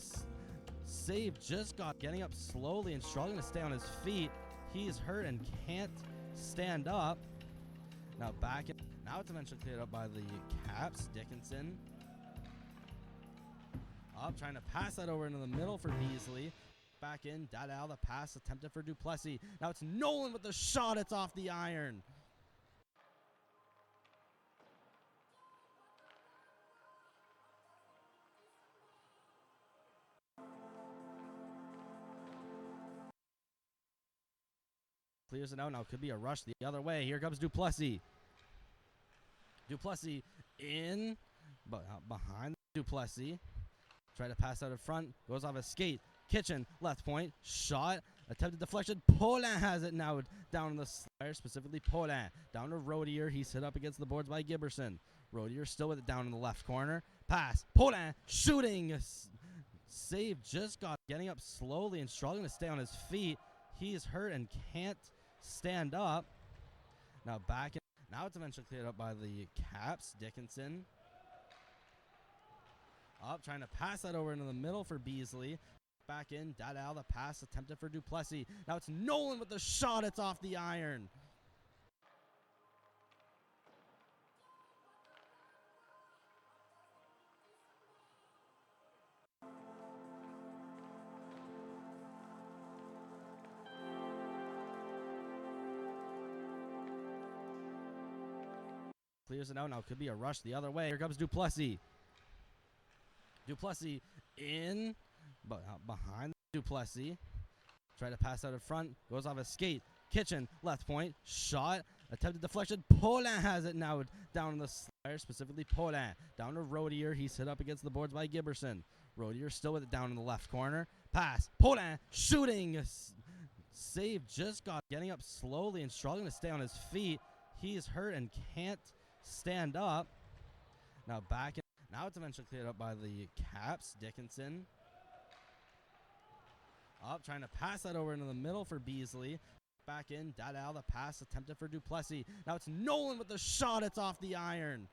Save just got getting up slowly and struggling to stay on his feet. He's hurt and can't stand up. Now back in. Now it's eventually cleared up by the Caps. Dickinson. Up, trying to pass that over into the middle for Beasley. Back in. Dadal, the pass attempted for Duplessis. Now it's Nolan with the shot. It's off the iron. Clears it out. Now it could be a rush the other way. Here comes Duplessis. Duplessis in, but behind Duplessis. Try to pass out in front. Goes off his skate. Kitchen, left point, shot, attempted deflection. Poland has it now down in the fire, specifically Poland. Down to Rodier. He's hit up against the boards by Giberson. Rodier still with it down in the left corner. Pass, Poland, shooting. Save just got getting up slowly and struggling to stay on his feet. He's hurt and can't stand up. Now back in. Now it's eventually cleared up by the Caps. Dickinson. Up, trying to pass that over into the middle for Beasley. Back in. Dadal, the pass attempted for Duplessis. Now it's Nolan with the shot. It's off the iron. Clears it out. Now it could be a rush the other way. Here comes Duplessis. Duplessis in, but behind Duplessis. Try to pass out in front. Goes off his skate. Kitchen, left point, shot, attempted deflection. Poland has it now down in the fire, specifically Poland. Down to Rodier. He's hit up against the boards by Giberson. Rodier still with it down in the left corner. Pass, Poland, shooting. Save just got getting up slowly and struggling to stay on his feet. He's hurt and can't stand up. Now back in. Now it's eventually cleared up by the Caps. Dickinson. Up, trying to pass that over into the middle for Beasley. Back in. Dadal, the pass attempted for Duplessis. Now it's Nolan with the shot. It's off the iron.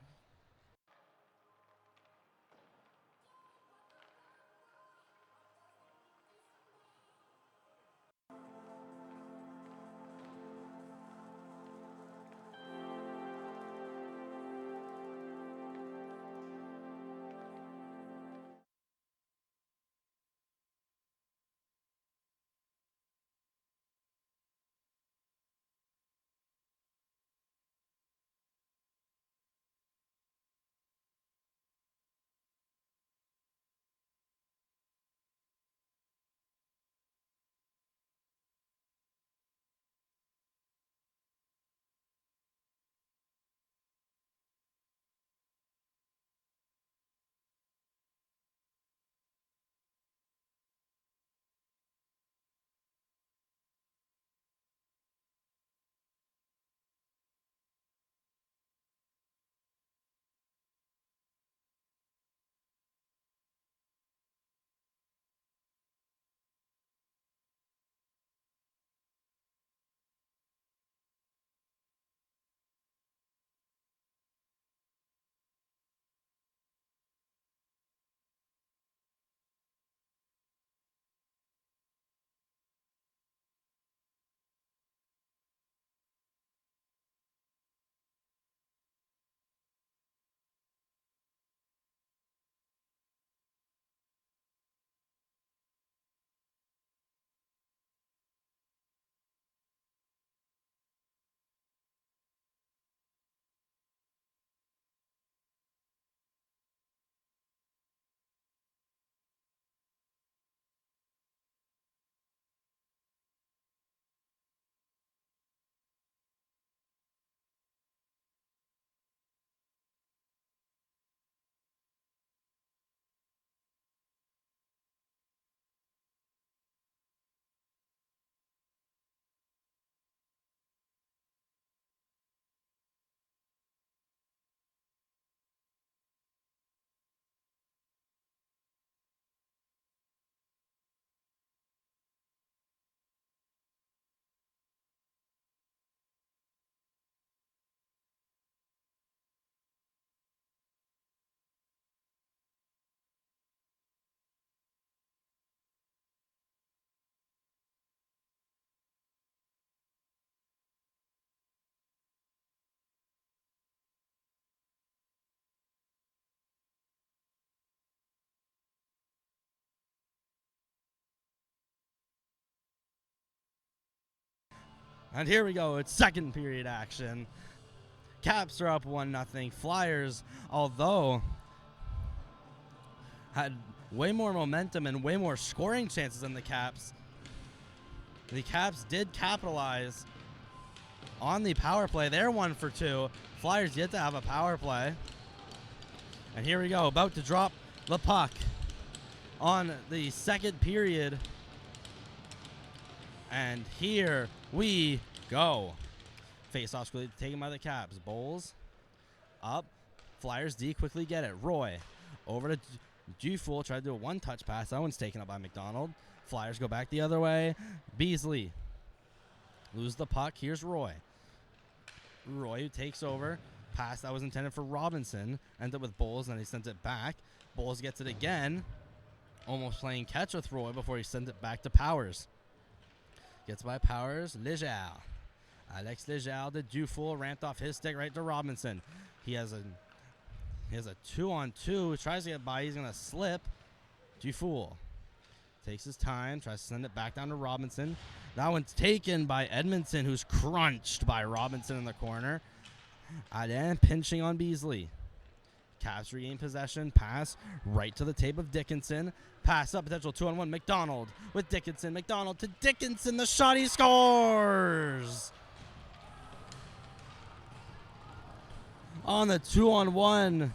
And here we go. It's second period action. Caps are up 1-0. Flyers, although had way more momentum and way more scoring chances than the Caps did capitalize on the power play. They're 1 for 2. Flyers yet to have a power play. And here we go, about to drop the puck on the second period. And here we go. Face-off's quickly taken by the Caps. Bowles up. Flyers D quickly get it. Roy over to Dufour. Tried to do a one-touch pass. That one's taken up by McDonald. Flyers go back the other way. Beasley lose the puck. Here's Roy. Roy who takes over. Pass that was intended for Robinson. Ended up with Bowles, and he sent it back. Bowles gets it again. Almost playing catch with Roy before he sends it back to Powers. Gets by Powers. Leger. Alex Leger to Dufour. Ramped off his stick right to Robinson. He has a 2-on-2. Tries to get by. He's going to slip. Dufour takes his time. Tries to send it back down to Robinson. That one's taken by Edmondson, who's crunched by Robinson in the corner. Alain pinching on Beasley. Caps regain possession. Pass right to the tape of Dickinson. Pass up. Potential 2-on-1. McDonald with Dickinson. McDonald to Dickinson. The shot. He scores! On the 2-on-1.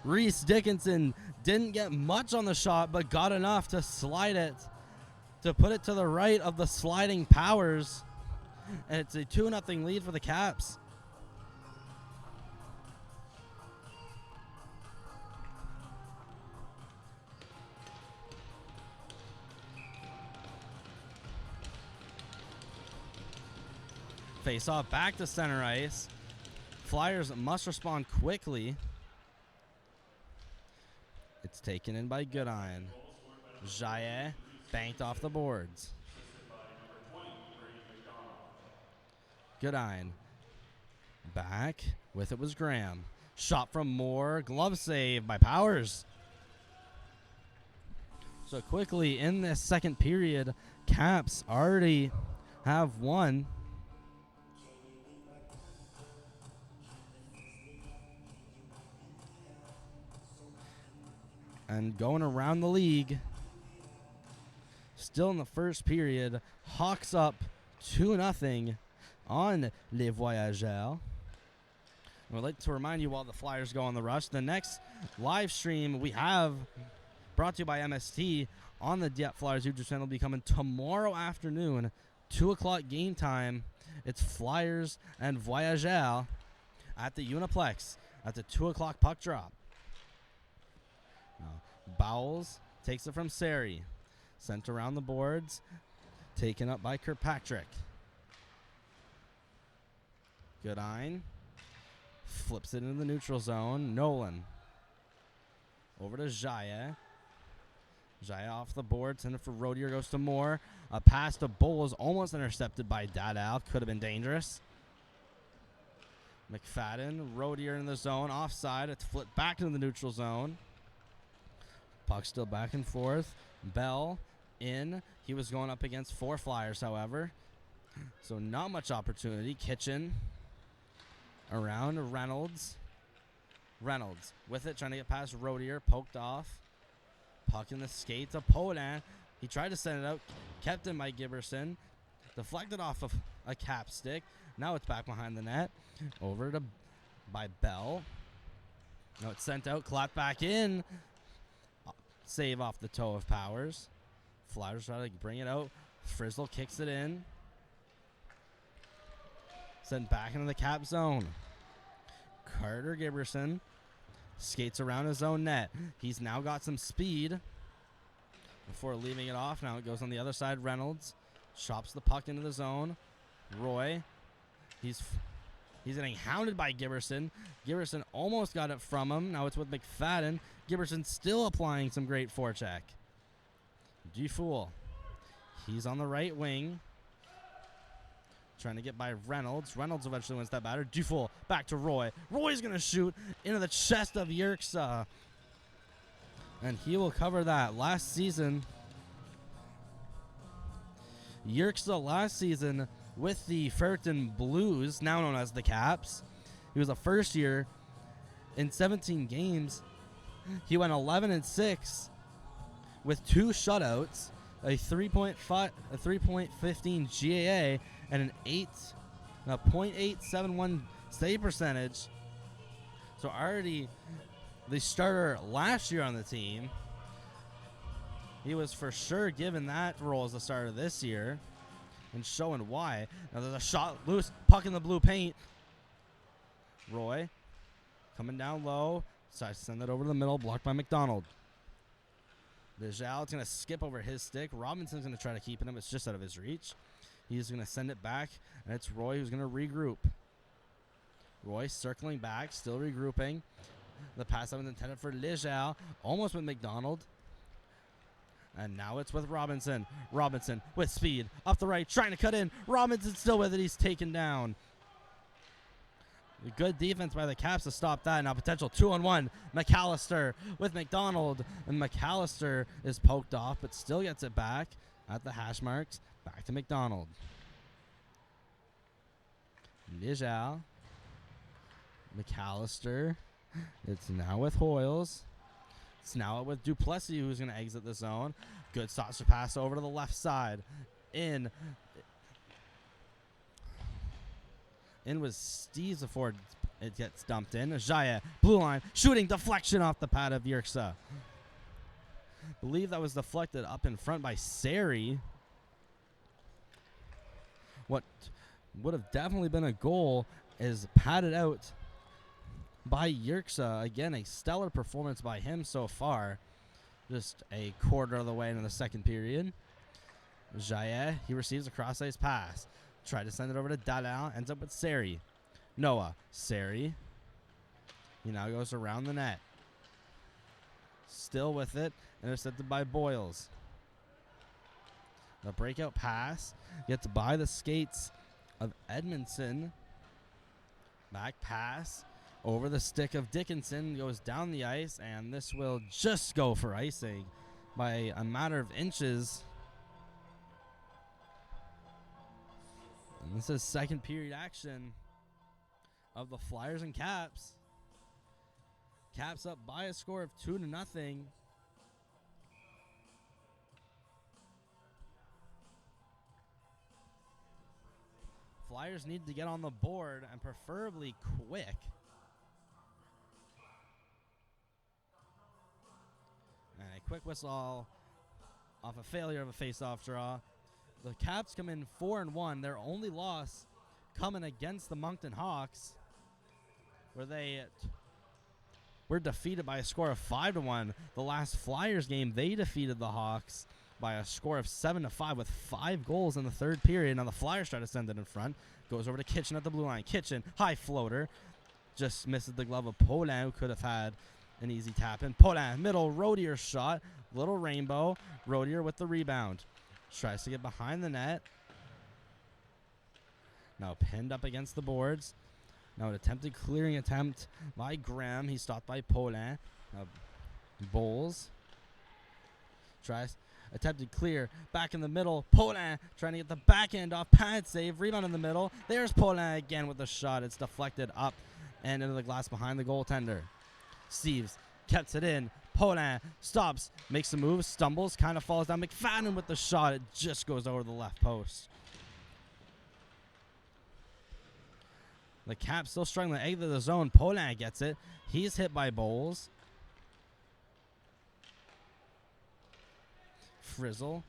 Reese Dickinson didn't get much on the shot, but got enough to slide it, to put it to the right of the sliding Powers. And it's a 2-0 lead for the Caps. Face off back to center ice. Flyers must respond quickly. It's taken in by Goodine. Jaillet banked off the boards. Goodine. Back. With it was Graham. Shot from Moore. Glove save by Powers. So quickly in this second period, Caps already have won. And going around the league, still in the first period, Hawks up 2-0 on Les Voyageurs. We'd like to remind you while the Flyers go on the rush, the next live stream we have brought to you by MST on the Dieppe Flyers YouTube channel will be coming tomorrow afternoon, 2 o'clock game time. It's Flyers and Voyageurs at the Uniplex at the 2 o'clock puck drop. Bowles takes it from Seri. Sent around the boards. Taken up by Kirkpatrick. Goodine. Flips it into the neutral zone. Nolan. Over to Jaillet. Jaillet off the board. Send it for Rodier. Goes to Moore. A pass to Bowles. Almost intercepted by Dadal. Could have been dangerous. McFadden. Rodier in the zone. Offside. It's flipped back into the neutral zone. Puck still back and forth. Bell in. He was going up against 4 Flyers, however. So not much opportunity. Kitchen around Reynolds. Reynolds with it, trying to get past Rodier. Poked off. Puck in the skate to Polin. He tried to send it out. Kept in by Giberson. Deflected off of a Cap stick. Now it's back behind the net. Over to by Bell. No, it's sent out. Clapped back in. Save off the toe of Powers. Flyers try to bring it out. Frizzle kicks it in. Sent back into the Cap zone. Carter Giberson skates around his own net. He's now got some speed before leaving it off. Now it goes on the other side. Reynolds chops the puck into the zone. Roy. He's getting hounded by Giberson. Giberson almost got it from him. Now it's with McFadden. Giberson still applying some great forecheck. Dufour. He's on the right wing. Trying to get by Reynolds. Reynolds eventually wins that batter. Dufour back to Roy. Roy's going to shoot into the chest of Yerxa. And he will cover that. Last season, Yerxa last season with the Fredericton Blues, now known as the Caps. He was a first year. In 17 games, he went 11-6 with 2 shutouts, a 3.15 GAA, and a .871 save percentage. So already the starter last year on the team. He was for sure given that role as the starter this year, and showing why. Now there's a shot loose, puck in the blue paint. Roy coming down low, decides to send it over to the middle, blocked by McDonald. Lejal's going to skip over his stick. Robinson's going to try to keep it him. It's just out of his reach. He's going to send it back, and it's Roy who's going to regroup. Roy circling back, still regrouping. The pass that was intended for Lejal, almost with McDonald. And now it's with Robinson. Robinson with speed, up the right, trying to cut in. Robinson still with it. He's taken down. Good defense by the Caps to stop that. Now potential 2-on-1. McAllister with McDonald. And McAllister is poked off, but still gets it back at the hash marks. Back to McDonald. Nijal. McAllister. It's now with Hoyles. It's now with Duplessis, who's going to exit the zone. Good stop to pass over to the left side. In was Steves before it gets dumped in. Jaya, blue line, shooting deflection off the pad of Yerxa. Believe that was deflected up in front by Sari. What would have definitely been a goal is padded out by Yerxa. Again, a stellar performance by him so far. Just a quarter of the way into the second period. Jaya, he receives a cross-ice pass. Tried to send it over to Dalal. Ends up with Sari. Noah. Sari. He now goes around the net. Still with it. Intercepted by Boyles. The breakout pass gets by the skates of Edmondson. Back pass over the stick of Dickinson. Goes down the ice. And this will just go for icing by a matter of inches. And this is second period action of the Flyers and Caps. Caps up by a score of 2-0. Flyers need to get on the board, and preferably quick. And a quick whistle off a failure of a face-off draw. The Caps come in 4-1. Their only loss coming against the Moncton Hawks, where they were defeated by a score of 5-1. The last Flyers game, they defeated the Hawks by a score of 7-5 with 5 goals in the third period. Now the Flyers try to send it in front. Goes over to Kitchen at the blue line. Kitchen, high floater. Just misses the glove of Paulin, who could have had an easy tap in. Paulin, middle, Rodier shot. Little rainbow. Rodier with the rebound. Tries to get behind the net. Now pinned up against the boards. Now an attempted clearing attempt by Graham. He's stopped by Paulin. Now Bowles tries. Attempted clear. Back in the middle. Paulin trying to get the backhand off. Pad save. Rebound in the middle. There's Paulin again with the shot. It's deflected up and into the glass behind the goaltender. Steves kept it in. Paulin stops. Makes a move. Stumbles. Kind of falls down. McFadden with the shot. It just goes over the left post. The Caps still struggling to exit the zone. Paulin gets it. He's hit by Bowles. Frizzle.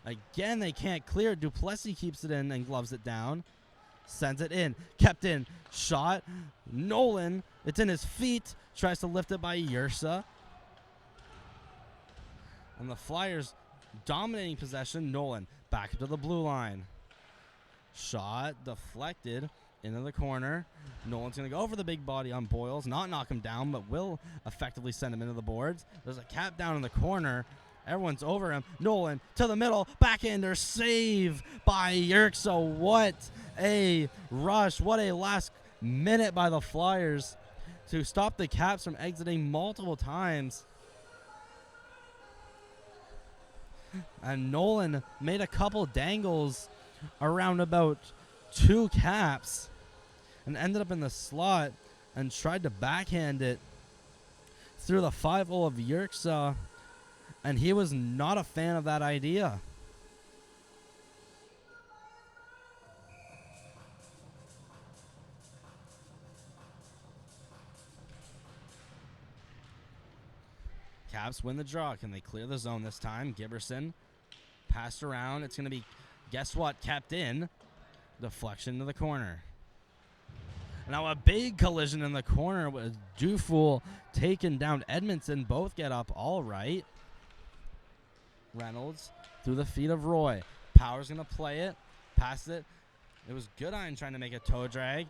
Again, they can't clear. Duplessis keeps it in and gloves it down. Sends it in. Kept in. Shot. Nolan. It's in his feet. Tries to lift it by Yerxa. And the Flyers dominating possession. Nolan back to the blue line. Shot deflected into the corner. Nolan's going to go for the big body on Boyles. Not knock him down, but will effectively send him into the boards. There's a cap down in the corner. Everyone's over him. Nolan to the middle. Backhander save by Yerxa. What a rush. What a last minute by the Flyers to stop the Caps from exiting multiple times. And Nolan made a couple dangles around about 2 caps and ended up in the slot and tried to backhand it through the 5-0 of Yerxa, and he was not a fan of that idea. Caps win the draw. Can they clear the zone this time? Giberson passed around. It's going to be, guess what, kept in. Deflection to the corner. Now a big collision in the corner with Dufool taking down Edmondson. Both get up all right. Reynolds through the feet of Roy. Power's going to play it. Pass it. It was Goodine trying to make a toe drag.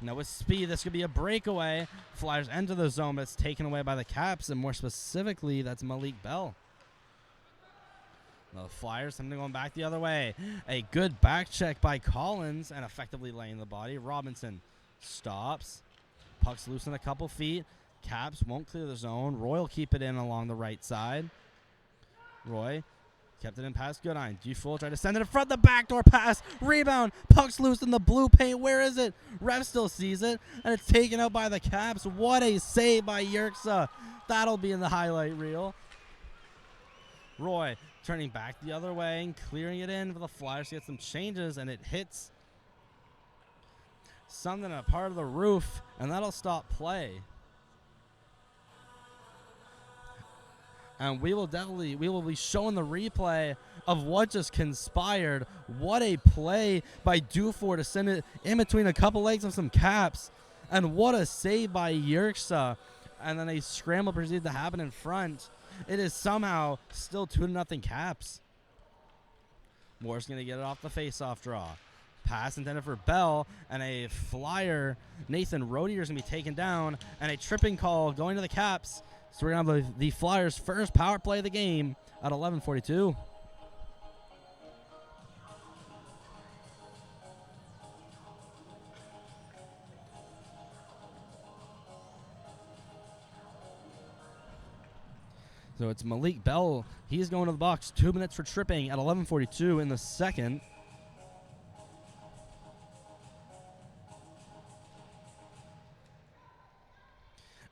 Now with speed, this could be a breakaway. Flyers enter the zone, but it's taken away by the Caps, and more specifically, that's Malik Bell. The Flyers, something going back the other way. A good back check by Collins and effectively laying the body. Robinson stops. Puck's loose in a couple feet. Caps won't clear the zone. Roy will keep it in along the right side. Roy kept it in past Goodine. Dufool tried to send it in front. The backdoor pass. Rebound. Puck's loose in the blue paint. Where is it? Ref still sees it, and it's taken out by the Caps. What a save by Yerxa. That'll be in the highlight reel. Roy turning back the other way and clearing it in for the Flyers to get some changes, and it hits something a part of the roof, and that'll stop play. And we will be showing the replay of what just conspired. What a play by Dufour to send it in between a couple legs of some Caps. And what a save by Yerxa. And then a scramble proceeded to happen in front. It is somehow still 2-0 Caps. Moore's going to get it off the face-off draw. Pass intended for Bell, and a Flyer, Nathan Rodier, is going to be taken down, and a tripping call going to the Caps. So we're going to have the Flyers' first power play of the game at 11:42. So it's Malik Bell. He's going to the box. 2 minutes for tripping at 11:42 in the second.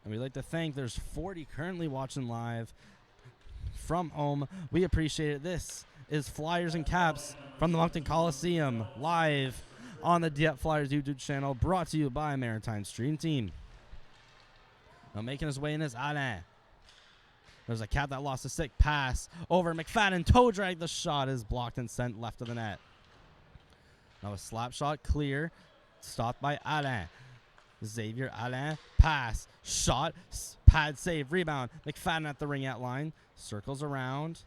And we'd like to thank, there's 40 currently watching live from home. We appreciate it. This is Flyers and Caps from the Moncton Coliseum, live on the Dieppe Flyers YouTube channel, brought to you by Maritime Stream Team. Now making his way in is Alain. There's a Cap that lost a sick pass over McFadden. Toe drag. The shot is blocked and sent left of the net. Now a slap shot clear. Stopped by Alain. Xavier Alain. Pass. Shot. Pad save. Rebound. McFadden at the ring-out line. Circles around.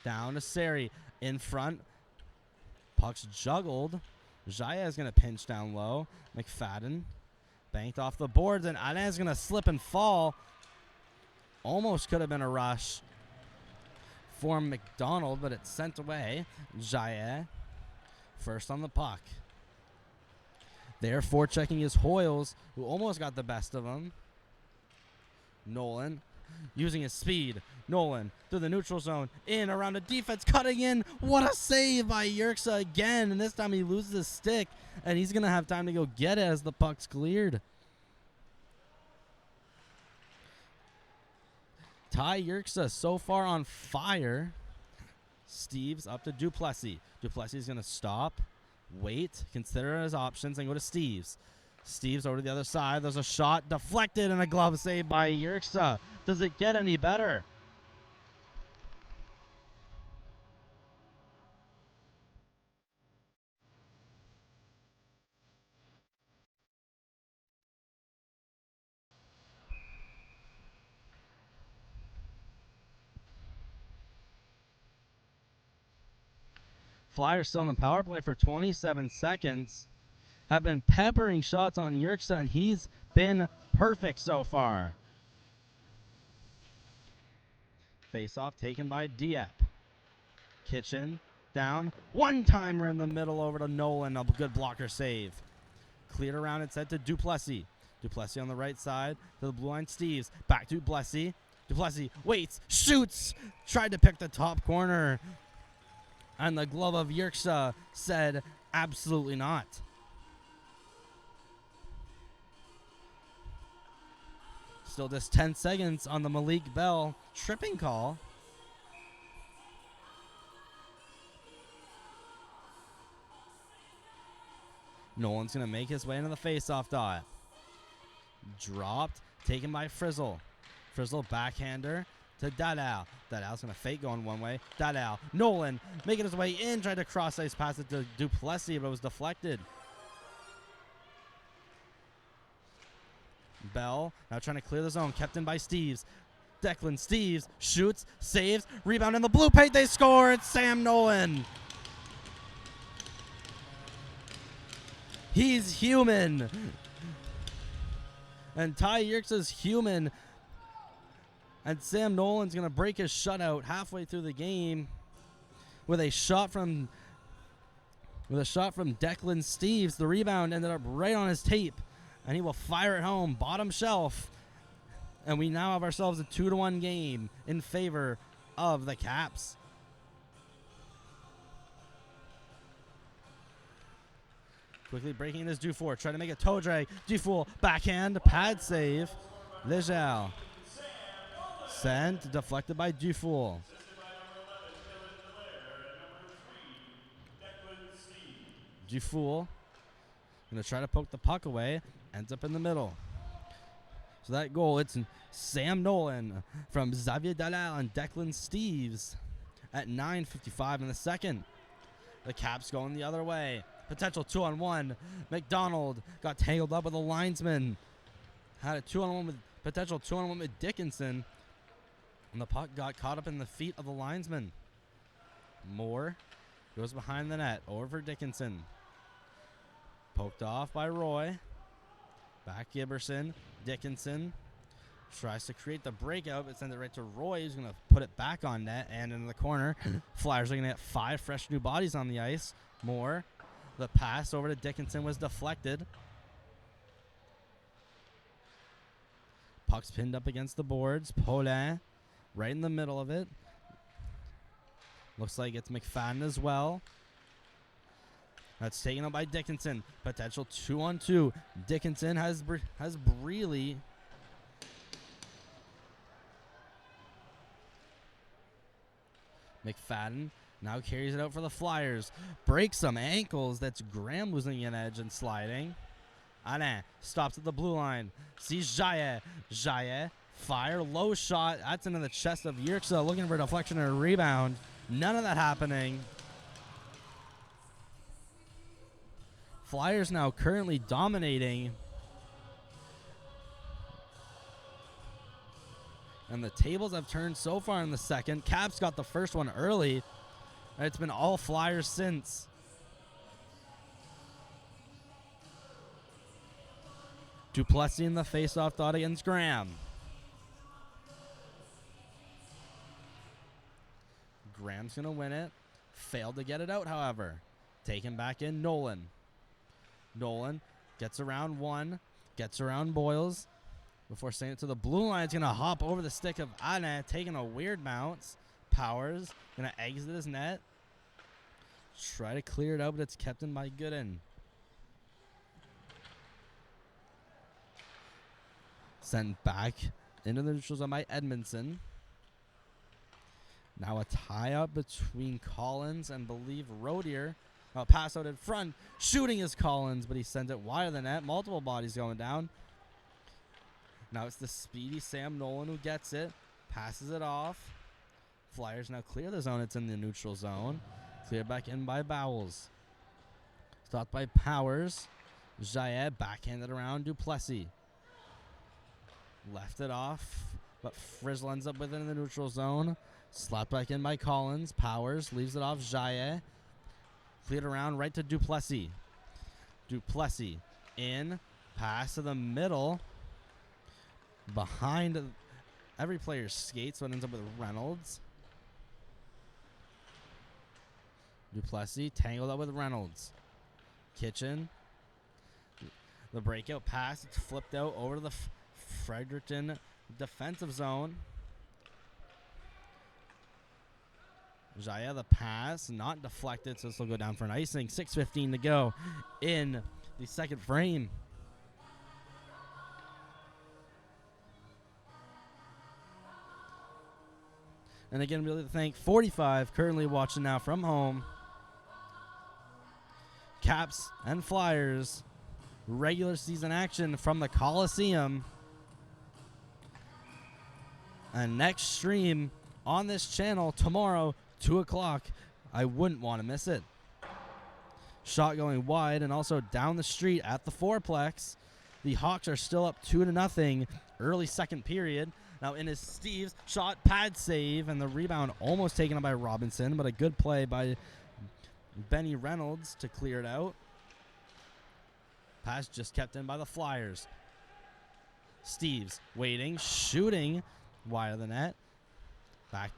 Down to Seri. In front. Puck's juggled. Jaya is going to pinch down low. McFadden. Banked off the boards. And Alain is going to slip and fall. Almost could have been a rush for McDonald, but it's sent away. Jaya first on the puck. There forechecking his Hoyles, who almost got the best of him. Nolan using his speed. Nolan through the neutral zone. In around the defense, cutting in. What a save by Yerxa again. And this time he loses his stick, and he's going to have time to go get it as the puck's cleared. Ty Yerxa so far on fire. Steves up to Duplessis. Duplessis is going to stop, wait, consider his options, and go to Steves. Steves over to the other side. There's a shot deflected and a glove save by Yerxa. Does it get any better? Flyers still in the power play for 27 seconds. Have been peppering shots on Yerxa, and he's been perfect so far. Face-off taken by Dieppe. Kitchen down. One-timer in the middle over to Nolan. A good blocker save. Cleared around and sent to Duplessis. Duplessis on the right side to the blue line. Steves. Back to Duplessis. Duplessis waits, shoots, tried to pick the top corner. And the glove of Yerxa said, absolutely not. Still just 10 seconds on the Malik Bell tripping call. Nolan's going to make his way into the face-off dot. Dropped, taken by Frizzle. Frizzle backhander to Dadao. Dadao's going to fake going one way. Dadao, Nolan making his way in, tried to cross-ice pass it to Duplessis, but it was deflected. Bell now trying to clear the zone, kept in by Steves. Declan Steves shoots, saves, rebound in the blue paint, they score. It's Sam Nolan. He's human. And Ty Yerxa's human. And Sam Nolan's going to break his shutout halfway through the game with a shot from Declan Steves. The rebound ended up right on his tape, and he will fire it home, bottom shelf. And we now have ourselves a 2-1 game in favor of the Caps. Quickly breaking in is Dufour, trying to make a toe drag. Dufour, backhand, pad save. Lejeal. Sent, deflected by Dufour. Dufour going to try to poke the puck away, ends up in the middle. So that goal, it's Sam Nolan from Xavier Dalal and Declan Steves at 9:55 in the second. The Caps going the other way. Potential 2-on-1. McDonald got tangled up with a linesman. Had a 2-on-1 with potential 2-on-1 with Dickinson. And the puck got caught up in the feet of the linesman. Moore goes behind the net. Over for Dickinson. Poked off by Roy. Back Giberson. Dickinson tries to create the breakout, but sends it right to Roy, who's going to put it back on net and into the corner. Flyers are going to get 5 fresh new bodies on the ice. Moore. The pass over to Dickinson was deflected. Puck's pinned up against the boards. Paulin right in the middle of it. Looks like it's McFadden as well. That's taken up by Dickinson. Potential 2-on-2. Dickinson has Breely. McFadden now carries it out for the Flyers. Breaks some ankles. That's Graham losing an edge and sliding. Alain stops at the blue line. Sees Jaye. Jaye, fire, low shot. That's into the chest of Yerxa, looking for a deflection and a rebound. None of that happening. Flyers now currently dominating. And the tables have turned so far in the second. Caps got the first one early. It's been all Flyers since. Duplessis in the faceoff dot against Graham. Graham's going to win it. Failed to get it out, however. Taken back in Nolan. Nolan gets around one. Gets around Boyles. Before sending it to the blue line, it's going to hop over the stick of Anna, taking a weird bounce. Powers going to exit his net. Try to clear it out, but it's kept in by Gooden. Sent back into the neutral zone by Edmondson. Now a tie-up between Collins and believe Rodier. Pass out in front. Shooting is Collins, but he sends it wide of the net. Multiple bodies going down. Now it's the speedy Sam Nolan who gets it. Passes it off. Flyers now clear the zone. It's in the neutral zone. Cleared back in by Bowles. Stopped by Powers. Jaye backhanded around Duplessis. Left it off, but Frizzle ends up with it in the neutral zone. Slapped back in by Collins. Powers leaves it off Jaye. Cleared around right to Duplessis. Duplessis in. Pass to the middle. Behind every player's skates, so it ends up with Reynolds. Duplessis tangled up with Reynolds. Kitchen. The breakout pass. It's flipped out over to the Fredericton defensive zone. Jaya the pass, not deflected, so this will go down for an icing. 6:15 to go in the second frame. And again, really to thank 45, currently watching now from home. Caps and Flyers, regular season action from the Coliseum. And next stream on this channel tomorrow, 2 o'clock. I wouldn't want to miss it. Shot going wide and also down the street at the fourplex. The Hawks are still up 2-0 early second period. Now in his Steve's shot, pad save, and the rebound almost taken up by Robinson, but a good play by Benny Reynolds to clear it out. Pass just kept in by the Flyers. Steves waiting, shooting wide of the net. Back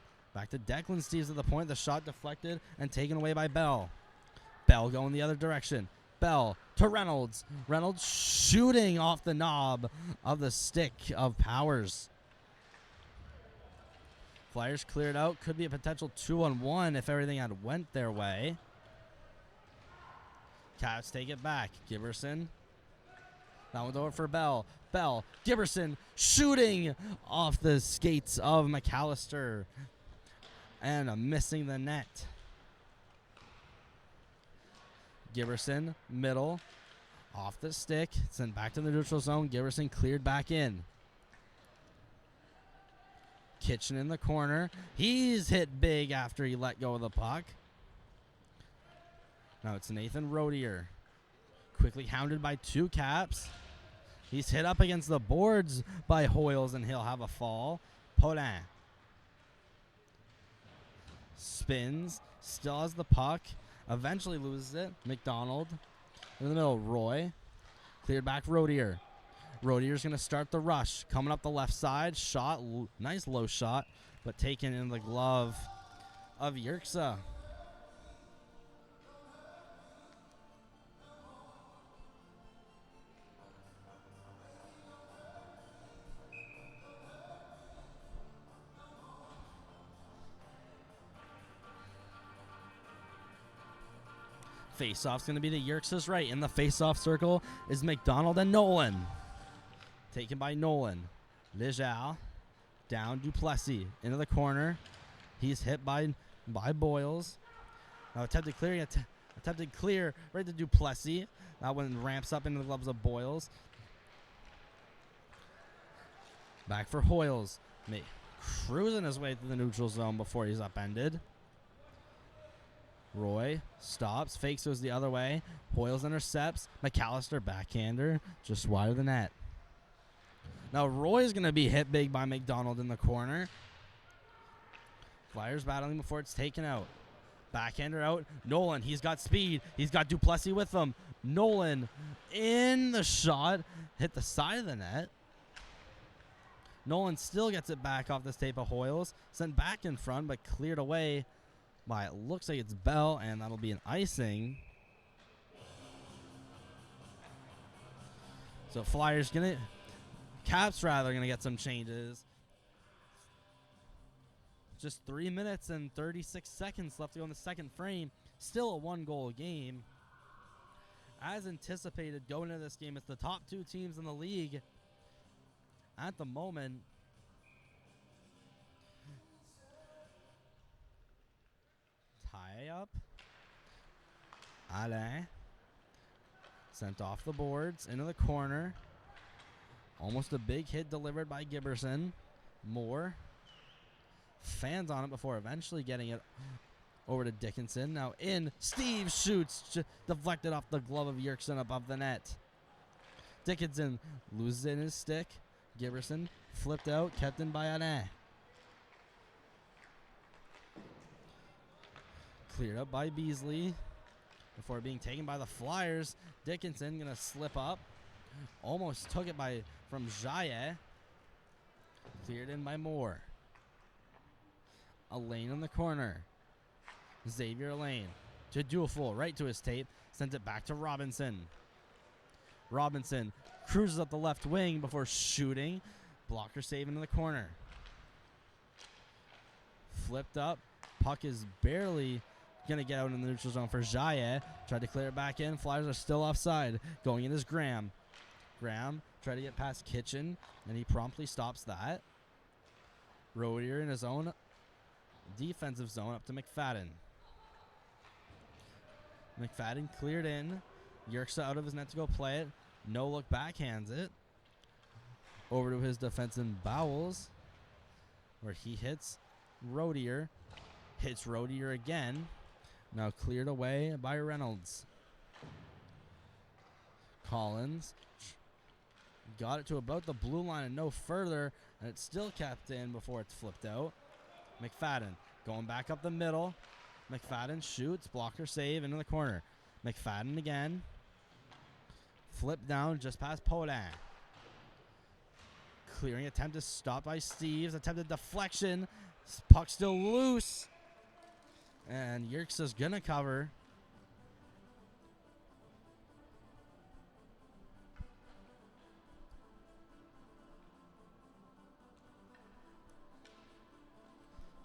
to Declan Steves at the point. The shot deflected and taken away by Bell. Bell going the other direction. Bell to Reynolds. Reynolds shooting off the knob of the stick of Powers. Flyers cleared out. Could be a potential 2-on-1 if everything had went their way. Cavs take it back. Giberson. That one's over for Bell. Bell. Giberson shooting off the skates of McAllister. And missing the net. Giberson, middle. Off the stick. Sent back to the neutral zone. Giberson cleared back in. Kitchen in the corner. He's hit big after he let go of the puck. Now it's Nathan Rodier. Quickly hounded by two Caps. He's hit up against the boards by Hoyles, and he'll have a fall. Paulin. Spins. Still has the puck. Eventually loses it. McDonald. In the middle, Roy. Cleared back, Rodier. Rodier's going to start the rush. Coming up the left side. Shot. Nice low shot, but taken in the glove of Yerxa. Face-off's going to be to Yerxa's right. In the face-off circle is McDonald and Nolan. Taken by Nolan. Lejeal. Down Duplessis. Into the corner. He's hit by Boyles. Now attempted clear right to Duplessis. That one ramps up into the gloves of Boyles. Back for Hoyles. Cruising his way through the neutral zone before he's upended. Roy stops, fakes, goes the other way. Hoyles intercepts. McAllister backhander, just wide of the net. Now Roy's going to be hit big by McDonald in the corner. Flyers battling before it's taken out. Backhander out. Nolan, he's got speed. He's got Duplessis with him. Nolan in the shot. Hit the side of the net. Nolan still gets it back off this tape of Hoyles. Sent back in front, but cleared away by, it looks like it's Bell, and that'll be an icing. So Flyers Caps gonna get some changes. Just 3 minutes and 36 seconds left to go in the second frame. Still a one-goal game. As anticipated going into this game, it's the top two teams in the league at the moment. Tie up. Alain. Sent off the boards into the corner. Almost a big hit delivered by Giberson. Moore. Fans on it before eventually getting it over to Dickinson. Now in. Steve shoots. Deflected off the glove of Yerkson above the net. Dickinson loses it in his stick. Giberson flipped out. Kept in by Alain. Cleared up by Beasley before being taken by the Flyers. Dickinson going to slip up. Almost took it from Jaye. Cleared in by Moore. Alain in the corner. Xavier Alain to Dufour, right to his tape. Sent it back to Robinson. Robinson cruises up the left wing before shooting. Blocker save into the corner. Flipped up. puck is barely going to get out in the neutral zone for Jaye. Tried to clear it back in. Flyers are still offside. Going in is Graham. Graham tried to get past Kitchen, and he promptly stops that. Rodier in his own defensive zone up to McFadden. McFadden cleared in. Yerkes out of his net to go play it. No look, backhands it. Over to his defenseman Bowles, where he hits Rodier. Hits Rodier again. Now cleared away by Reynolds. Collins got it to about the blue line and no further, and it's still kept in before it's flipped out. McFadden going back up the middle. McFadden shoots, blocker save into the corner. McFadden again. Flip down just past Podin. Clearing attempt is stopped by Steves. Attempted deflection. Puck still loose. And Yerkes is going to cover.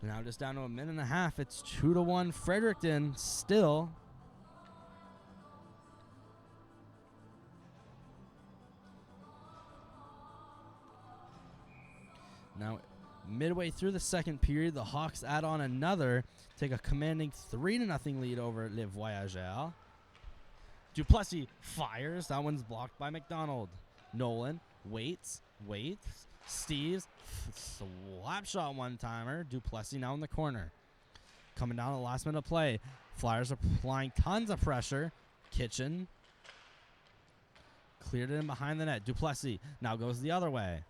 Now just down to a minute and a half. It's 2-1 Fredericton still. Now, midway through the second period, the Hawks add on another, take a commanding 3-0 lead over Les Voyageurs. Duplessis fires. That one's blocked by McDonald. Nolan waits. Steves, slap shot one-timer. Duplessis now in the corner. Coming down the last minute of play. Flyers applying tons of pressure. Kitchen cleared it in behind the net. Duplessis now goes the other way.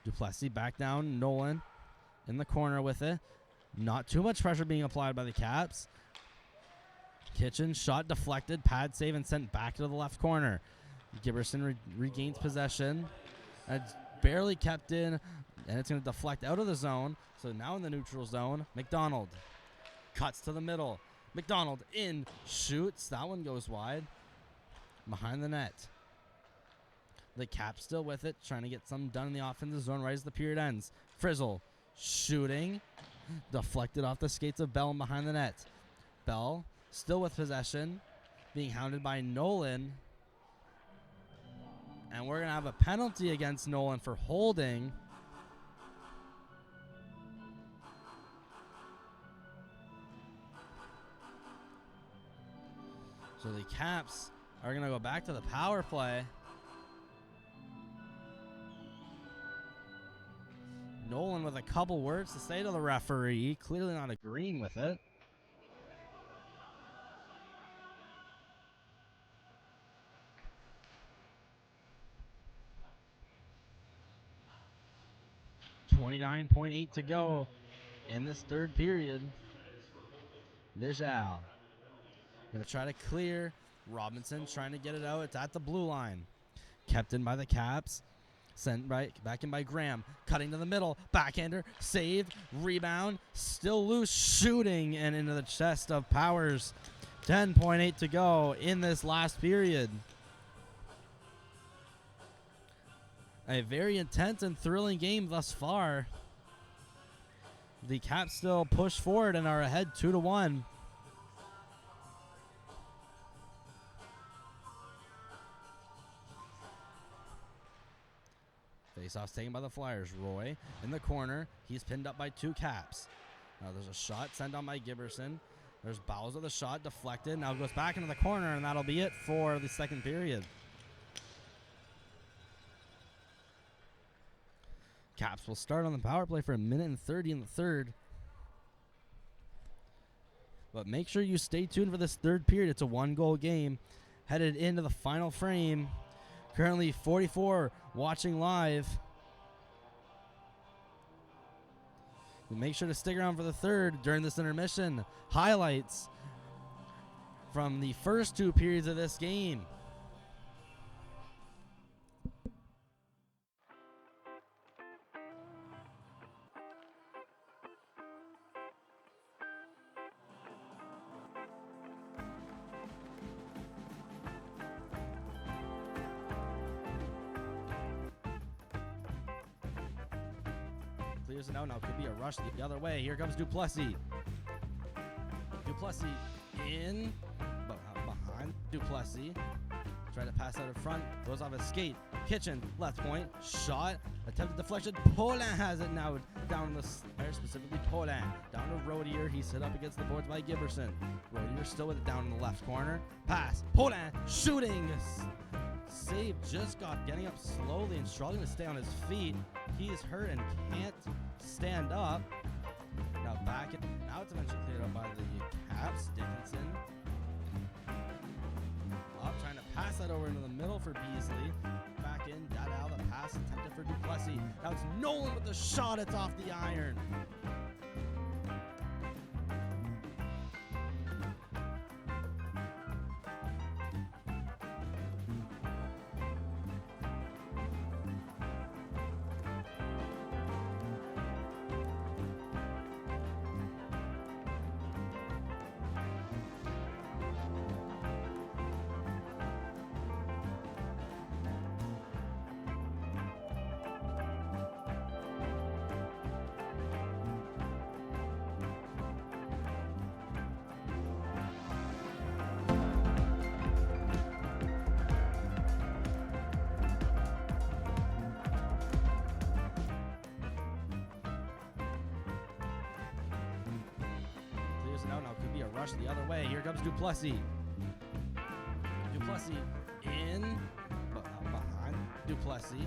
Duplessis back down. Nolan in the corner with it. Not too much pressure being applied by the Caps. Kitchen shot deflected. Pad save and sent back to the left corner. Giberson regains possession. It's barely kept in, and it's going to deflect out of the zone. So now in the neutral zone, McDonald cuts to the middle. McDonald in, shoots. That one goes wide. Behind the net. The Caps still with it, trying to get something done in the offensive zone right as the period ends. Frizzle shooting. Deflected off the skates of Bell behind the net. Bell still with possession, being hounded by Nolan. And we're going to have a penalty against Nolan for holding. So the Caps are going to go back to the power play. Nolan with a couple words to say to the referee, clearly not agreeing with it. .8 to go in this third period. Vijal gonna try to clear. Robinson trying to get it out. It's at the blue line. Kept in by the Caps. Sent back in by Graham. Cutting to the middle. Backhander. Save. Rebound. Still loose. Shooting and into the chest of Powers. 10.8 to go in this last period. A very intense and thrilling game thus far. The Caps still push forward and are ahead 2-1. Face-off's taken by the Flyers. Roy in the corner. He's pinned up by two Caps. Now there's a shot sent on by Giberson. There's Bowles with a shot deflected. Now goes back into the corner, and that'll be it for the second period. Caps will start on the power play for 1:30 in the third. But make sure you stay tuned for this third period. It's a one-goal game. Headed into the final frame. Currently 44 watching live. Make sure to stick around for the third during this intermission. Highlights from the first two periods of this game. Clears it out. Now could be a rush the other way. Here comes Duplessis. Duplessis in, but behind Duplessis. Try to pass out in front. Goes off his skate. Kitchen, left point. Shot. Attempted deflection. Poland has it now down the square, specifically Poland. Down to Rodier. He's hit up against the boards by Giberson. Rodier still with it down in the left corner. Pass. Poland shooting. Save just got getting up slowly and struggling to stay on his feet. He's hurt and can't stand up. Now back it. Now it's eventually cleared up by the Caps. Dickinson. Up, trying to pass that over into the middle for Beasley. Back in, Dadal, the pass attempted for Duplessis. Now it's Nolan with the shot, it's off the iron. Now could be a rush the other way. Here comes Duplessis. Duplessis in, but behind Duplessis.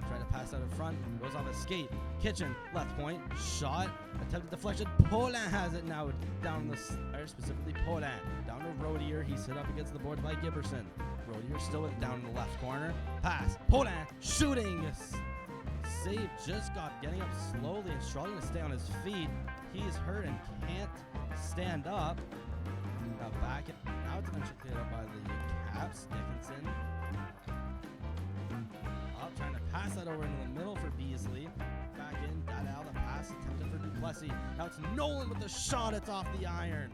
Try to pass out in front. Goes off his skate. Kitchen, left point. Shot. Attempted deflection. Poland has it now down the square, specifically Poland. Down to Rodier. He's hit up against the boards by Giberson. Rodier still with it down in the left corner. Pass. Poland shooting. Save just got getting up slowly and struggling to stay on his feet. He's hurt and can't stand up. Now back it. Now it's eventually cleared up by the Caps. Dickinson. Up, trying to pass that over into the middle for Beasley. Back in, Dadal, the pass attempted for Duplessis. Now it's Nolan with the shot, it's off the iron.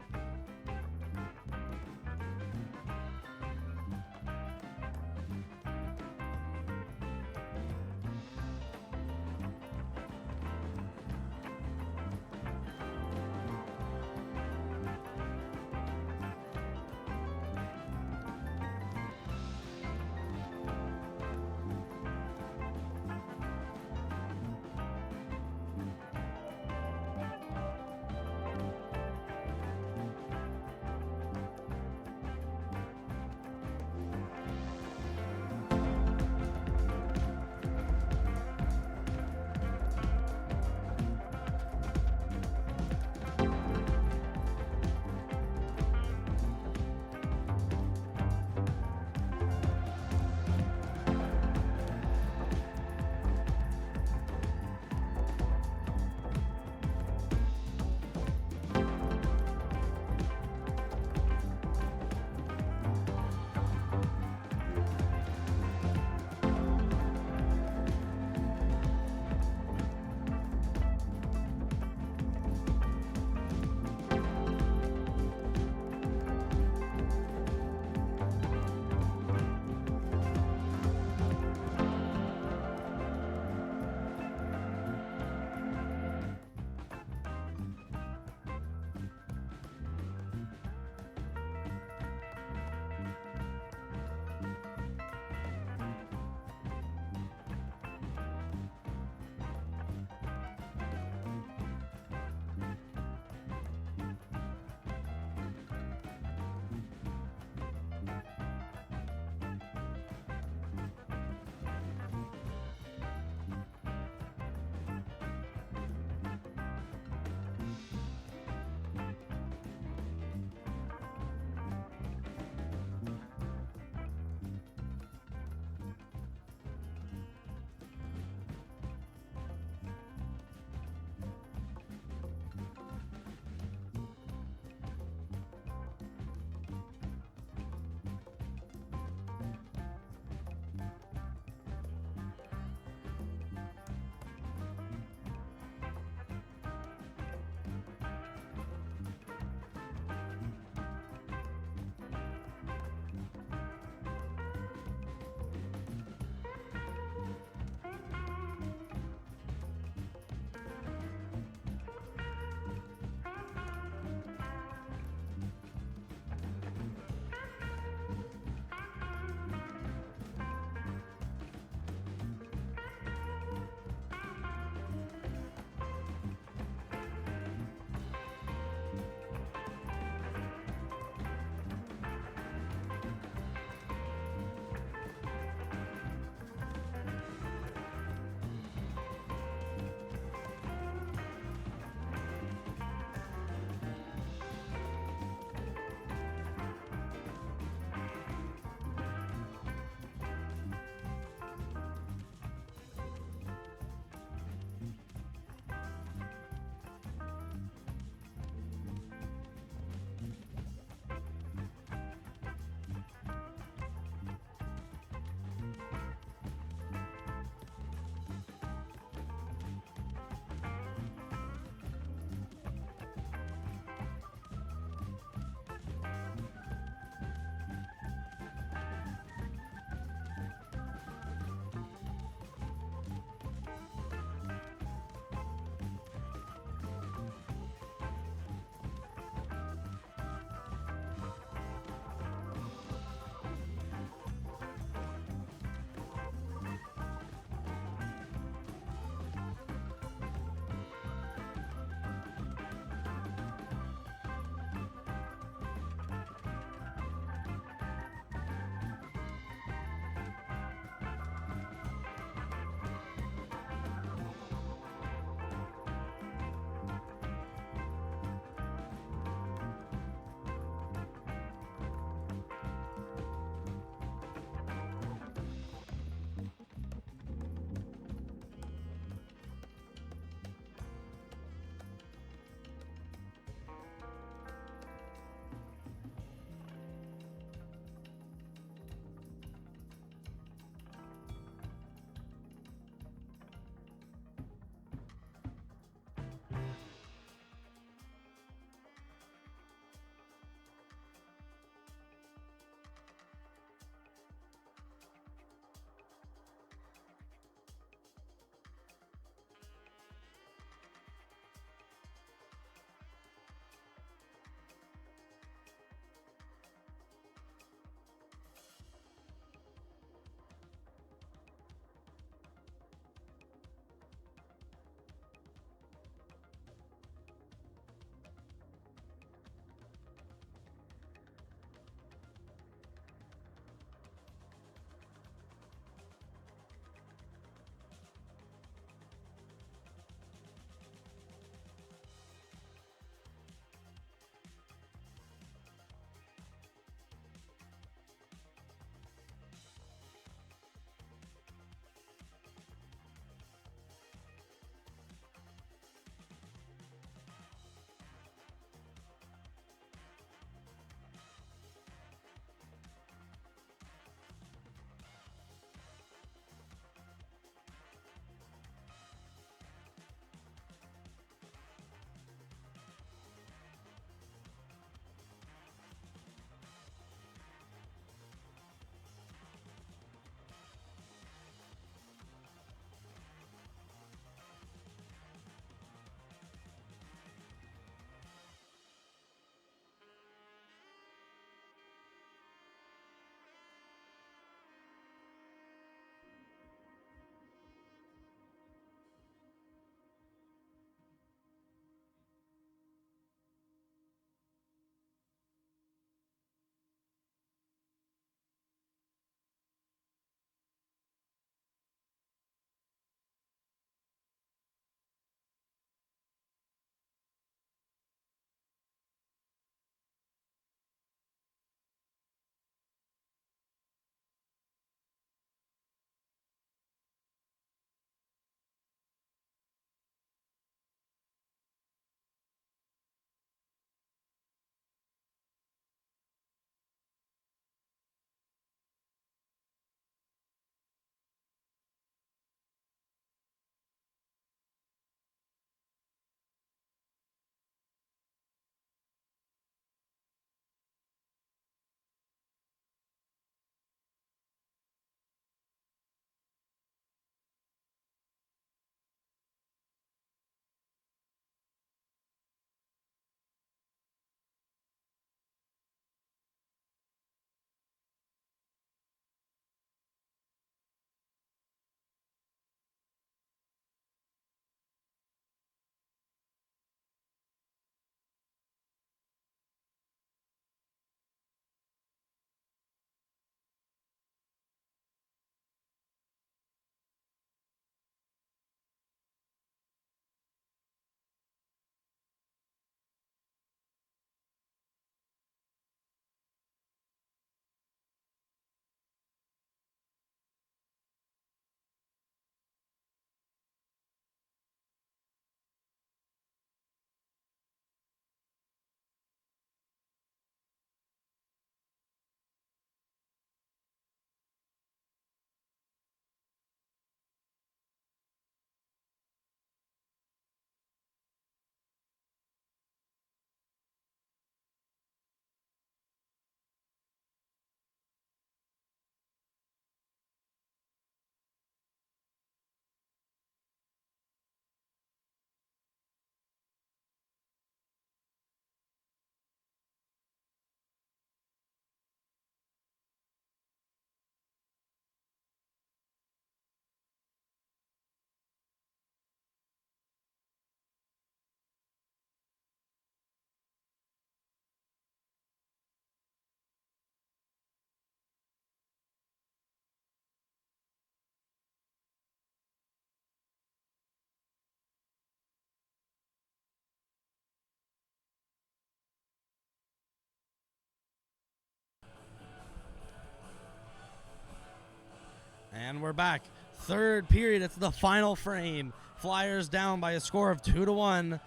And we're back. Third period. It's the final frame. Flyers down by a score of 2-1.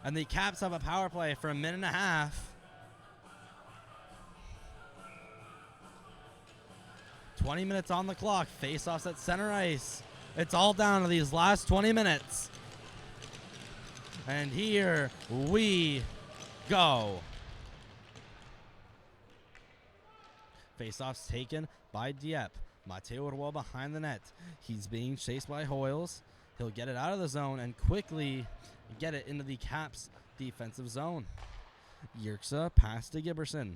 And the Caps have a power play for a minute and a half. 20 minutes on the clock. Face-offs at center ice. It's all down to these last 20 minutes. And here we go. Face-offs taken by Dieppe. Mateo Roy behind the net. He's being chased by Hoyles. He'll get it out of the zone and quickly get it into the Caps defensive zone. Yerxa pass to Giberson.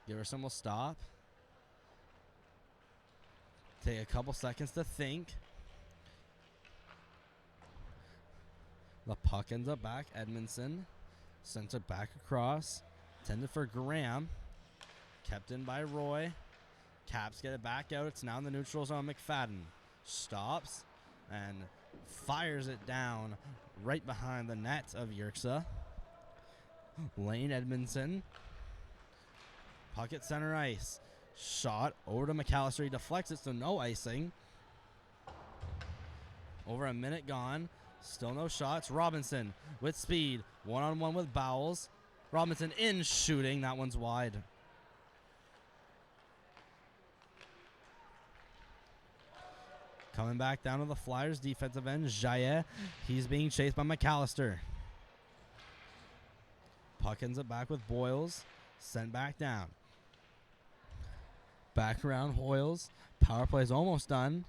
Giberson will stop. Take a couple seconds to think. The puck ends up back. Edmondson sends it back across. Tended for Graham. Kept in by Roy. Caps get it back out. It's now in the neutral zone. McFadden stops and fires it down right behind the net of Yerxa. Lane Edmondson. Puck at center ice. Shot over to McAllister. He deflects it, so no icing. Over a minute gone. Still no shots. Robinson with speed. One-on-one with Bowles. Robinson in shooting. That one's wide. Coming back down to the Flyers defensive end, Jaillet. He's being chased by McAllister. Puck ends up back with Boyles. Sent back down. Back around Hoyles. Power play is almost done.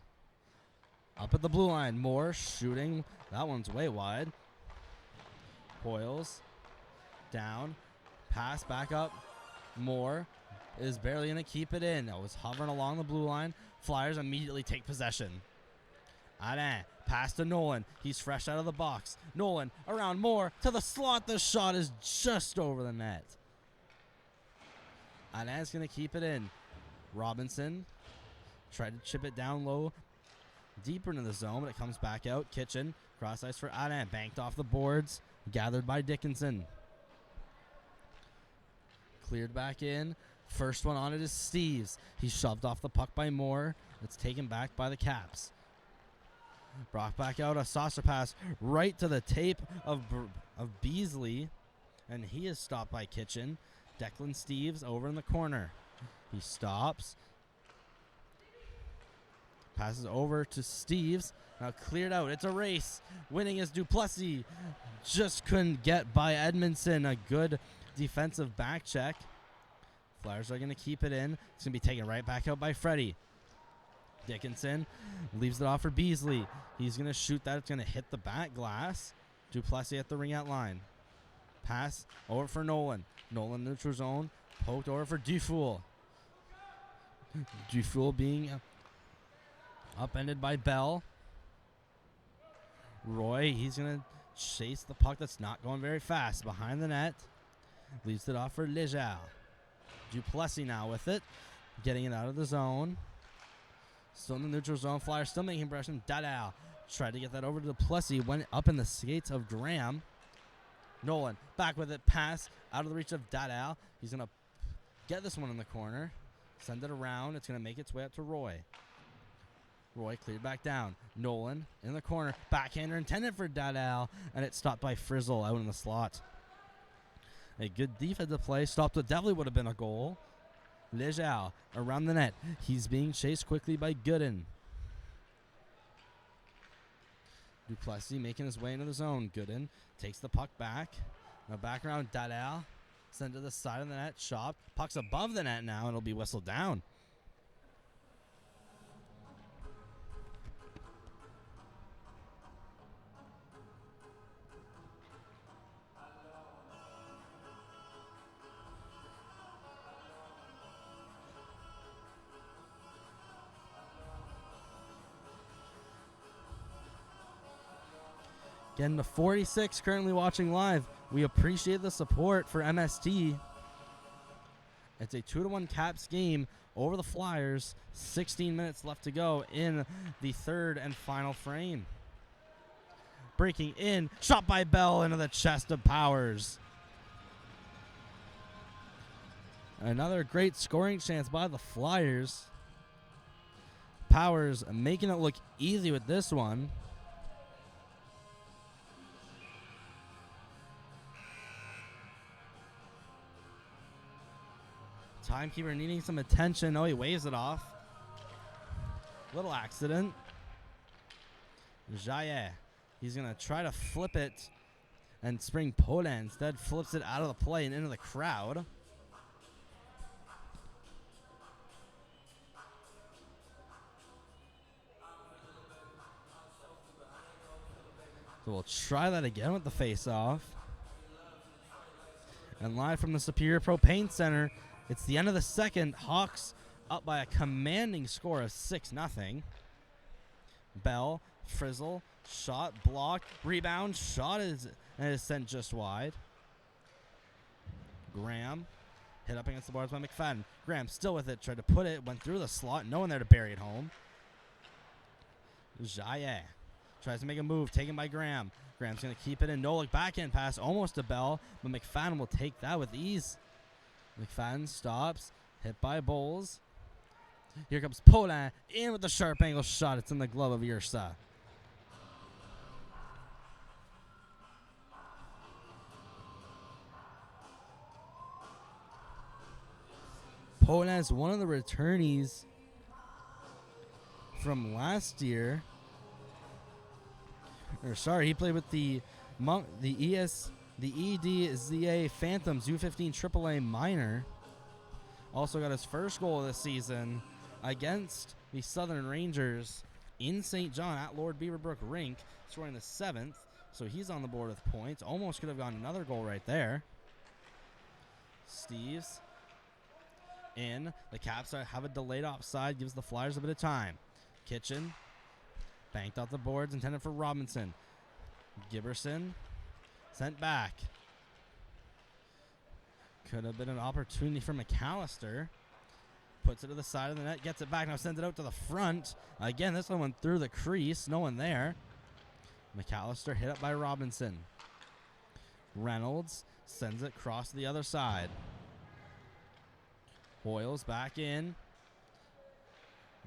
Up at the blue line. Moore shooting. That one's way wide. Hoyles. Down. Pass back up. Moore is barely going to keep it in. It was hovering along the blue line. Flyers immediately take possession. Alain, pass to Nolan. He's fresh out of the box. Nolan around Moore to the slot. The shot is just over the net. Alain's going to keep it in. Robinson tried to chip it down low, deeper into the zone, but it comes back out. Kitchen, cross ice for Alain. Banked off the boards. Gathered by Dickinson. Cleared back in. First one on it is Steves. He's shoved off the puck by Moore. It's taken back by the Caps. Brought back out a saucer pass right to the tape of Beasley. And he is stopped by Kitchen. Declan Steves over in the corner. He stops. Passes over to Steves. Now cleared out. It's a race. Winning is Duplessis. Just couldn't get by Edmondson. A good defensive back check. Flyers are going to keep it in. It's going to be taken right back out by Freddie. Dickinson leaves it off for Beasley. He's going to shoot that. It's going to hit the back glass. Duplessis at the ring-out line. Pass over for Nolan. Nolan neutral zone. Poked over for Dufour. Dufour being upended by Bell. Roy, he's going to chase the puck that's not going very fast. Behind the net. Leaves it off for Leger. Duplessis now with it. Getting it out of the zone. Still in the neutral zone. Flyers still making impression. Dadal tried to get that over to Duplessis. Went up in the skates of Graham. Nolan back with it. Pass out of the reach of Dadal. He's going to get this one in the corner. Send it around. It's going to make its way up to Roy. Roy cleared back down. Nolan in the corner. Backhander intended for Dadal. And it's stopped by Frizzle out in the slot. A good defensive play. Stopped what definitely would have been a goal. Leger around the net. He's being chased quickly by Gooden. Duplessis making his way into the zone. Gooden takes the puck back. Now back around Dadal. Send to the side of the net. Shot. Puck's above the net now and it'll be whistled down. Getting to 46 currently watching live. We appreciate the support for MST. It's a 2-1 Caps game over the Flyers. 16 minutes left to go in the third and final frame. Breaking in. Shot by Bell into the chest of Powers. Another great scoring chance by the Flyers. Powers making it look easy with this one. Timekeeper needing some attention. Oh, he waves it off. Little accident. Jaye. He's going to try to flip it and spring Poland. Instead, flips it out of the play and into the crowd. So we'll try that again with the face-off. And live from the Superior Propane Center, it's the end of the second. Hawks up by a commanding score of 6-0. Bell, Frizzle, shot, blocked, rebound, shot is sent just wide. Graham hit up against the boards by McFadden. Graham still with it, tried to put it, went through the slot, no one there to bury it home. Jaye tries to make a move, taken by Graham. Graham's going to keep it in. No look backhand pass, almost to Bell, but McFadden will take that with ease. McFadden stops, hit by Bowles. Here comes Poland in with the sharp angle shot. It's in the glove of Yersa. Poland is one of the returnees from last year. Or sorry, he played with the EDZA Phantoms U15 AAA minor. Also got his first goal of the season against the Southern Rangers in St. John at Lord Beaverbrook Rink, scoring the 7th. So he's on the board with points. Almost could have gotten another goal right there. Steves in. The Caps have a delayed offside, gives the Flyers a bit of time. Kitchen banked off the boards, intended for Robinson. Giberson sent back. Could have been an opportunity for McAllister. Puts it to the side of the net, gets it back, now sends it out to the front. Again, this one went through the crease, no one there. McAllister hit up by Robinson. Reynolds sends it across to the other side. Hoyles back in.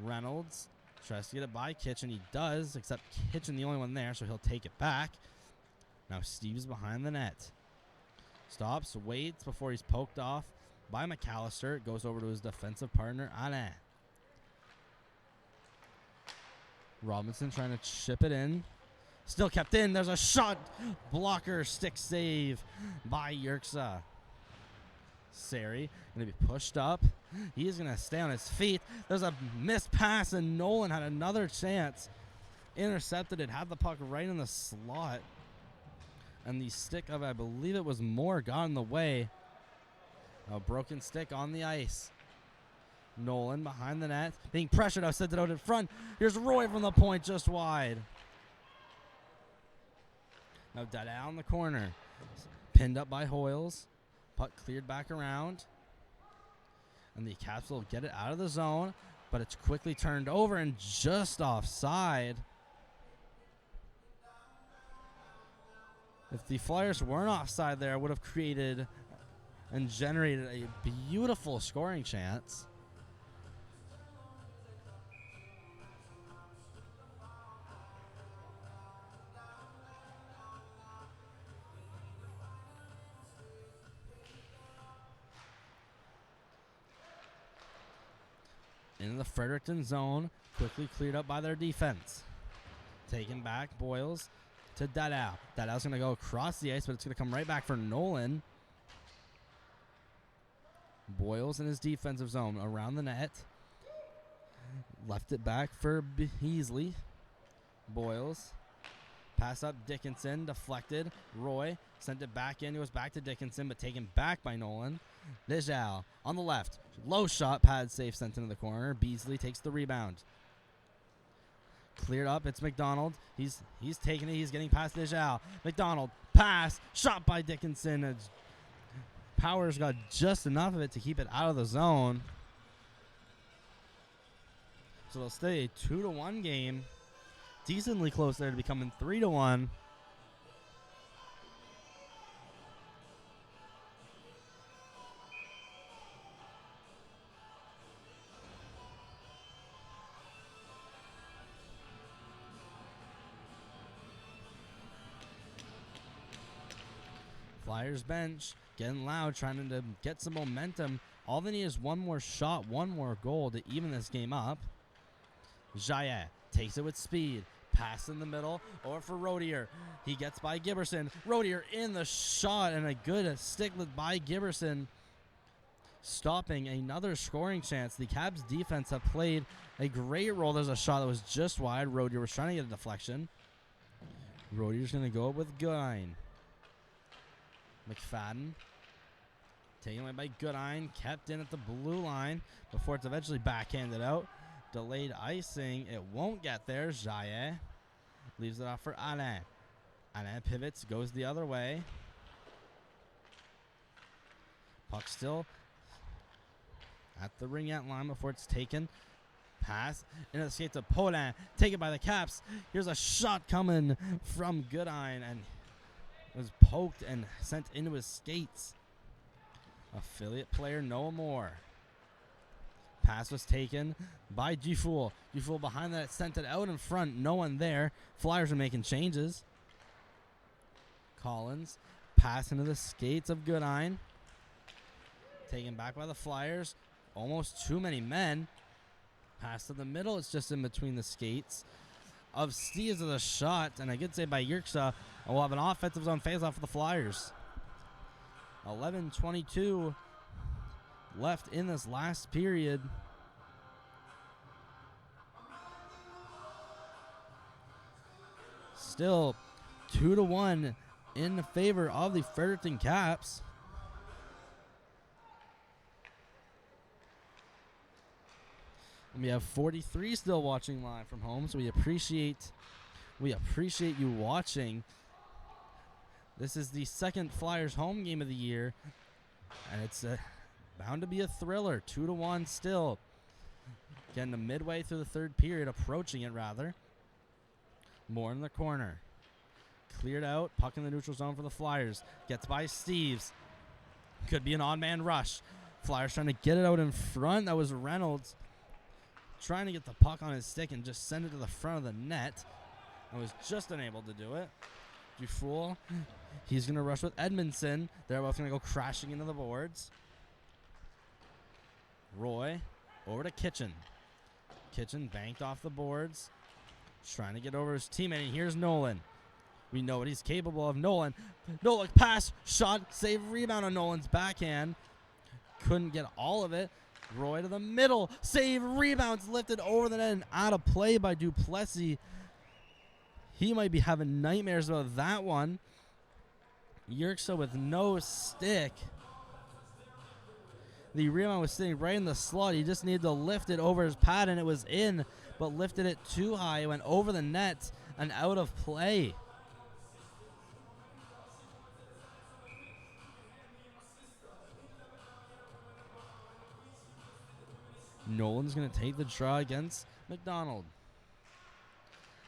Reynolds tries to get it by Kitchen. He does, except Kitchen the only one there, so he'll take it back. Now Steve's behind the net. Stops, waits before he's poked off by McAllister. It goes over to his defensive partner, Alain. Robinson trying to chip it in. Still kept in. There's a shot. Blocker, stick save by Yerxa. Sari going to be pushed up. He's going to stay on his feet. There's a missed pass, and Nolan had another chance. Intercepted it, had the puck right in the slot. And the stick of, I believe it was Moore, got in the way. A broken stick on the ice. Nolan behind the net, being pressured. I sent it out in front. Here's Roy from the point, just wide. Now Dada on the corner. Pinned up by Hoyles. Puck cleared back around. And the Caps will get it out of the zone, but it's quickly turned over and just offside. If the Flyers weren't offside there, it would have created and generated a beautiful scoring chance. Into the Fredericton zone, quickly cleared up by their defense. Taken back, Boyles to Dada. Dada's going to go across the ice, but it's going to come right back for Nolan. Boyles in his defensive zone around the net. Left it back for Beasley. Boyles. Pass up Dickinson, deflected. Roy sent it back in. It was back to Dickinson, but taken back by Nolan. Lejal on the left. Low shot, pad safe, sent into the corner. Beasley takes the rebound. Cleared up, it's McDonald. He's taking it, he's getting past Lejal. McDonald, pass, shot by Dickinson. Powers got just enough of it to keep it out of the zone. So they'll stay a 2-1 game. Decently close there to becoming 3-1. Flyers bench getting loud, trying to get some momentum. All they need is one more shot, one more goal to even this game up. Jaillet takes it with speed. Pass in the middle, over for Rodier. He gets by Giberson. Rodier in the shot, and a good sticklet by Giberson, stopping another scoring chance. The Caps defense have played a great role. There's a shot that was just wide. Rodier was trying to get a deflection. Rodier's going to go up with Goodine. McFadden taken away by Goodine, kept in at the blue line before it's eventually backhanded out. Delayed icing. It won't get there. Jaillet leaves it off for Alain. Alain pivots, goes the other way. Puck still at the ringette line before it's taken. Pass into the skates of Paulin. Taken by the Caps. Here's a shot coming from Goodine, and it was poked and sent into his skates. Affiliate player Noah Moore. Pass was taken by Dufour. Dufour behind that, sent it out in front. No one there. Flyers are making changes. Collins. Pass into the skates of Goodine. Taken back by the Flyers. Almost too many men. Pass to the middle. It's just in between the skates of Steves of the shot. And I could say by Yerxa. We'll have an offensive zone face-off for the Flyers. 11:22 left in this last period. Still 2-1 in favor of the Fredericton Caps. And we have 43 still watching live from home, so we appreciate you watching. This is the second Flyers home game of the year, and it's bound to be a thriller. 2-1 still. Getting to midway through the third period, approaching it rather. More in the corner. Cleared out. Puck in the neutral zone for the Flyers. Gets by Steves. Could be an odd man rush. Flyers trying to get it out in front. That was Reynolds trying to get the puck on his stick and just send it to the front of the net. I was just unable to do it. Dufour. He's going to rush with Edmondson. They're both going to go crashing into the boards. Roy over to Kitchen. Kitchen banked off the boards. Trying to get over his teammate. And here's Nolan. We know what he's capable of. Nolan. Pass. Shot. Save. Rebound on Nolan's backhand. Couldn't get all of it. Roy to the middle. Save. Rebounds lifted over the net and out of play by Duplessis. He might be having nightmares about that one. Yerxa with no stick. The rebound was sitting right in the slot. He just needed to lift it over his pad, and it was in, but lifted it too high. It went over the net and out of play. Nolan's going to take the draw against McDonald.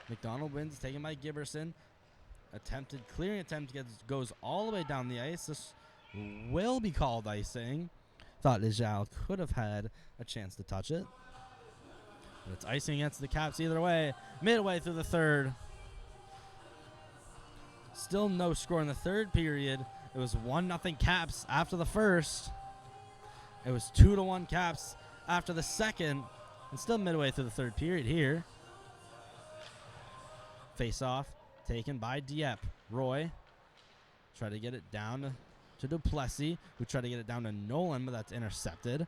McDonald wins, taken by Giberson. Clearing attempt goes all the way down the ice. This will be called icing. Thought Legal could have had a chance to touch it. But it's icing against the Caps either way. Midway through the third. Still no score in the third period. It was 1-0 Caps after the first. It was 2-1 Caps after the second. And still midway through the third period here. Face-off taken by Dieppe. Roy tried to get it down to Duplessis, who tried to get it down to Nolan, but that's intercepted.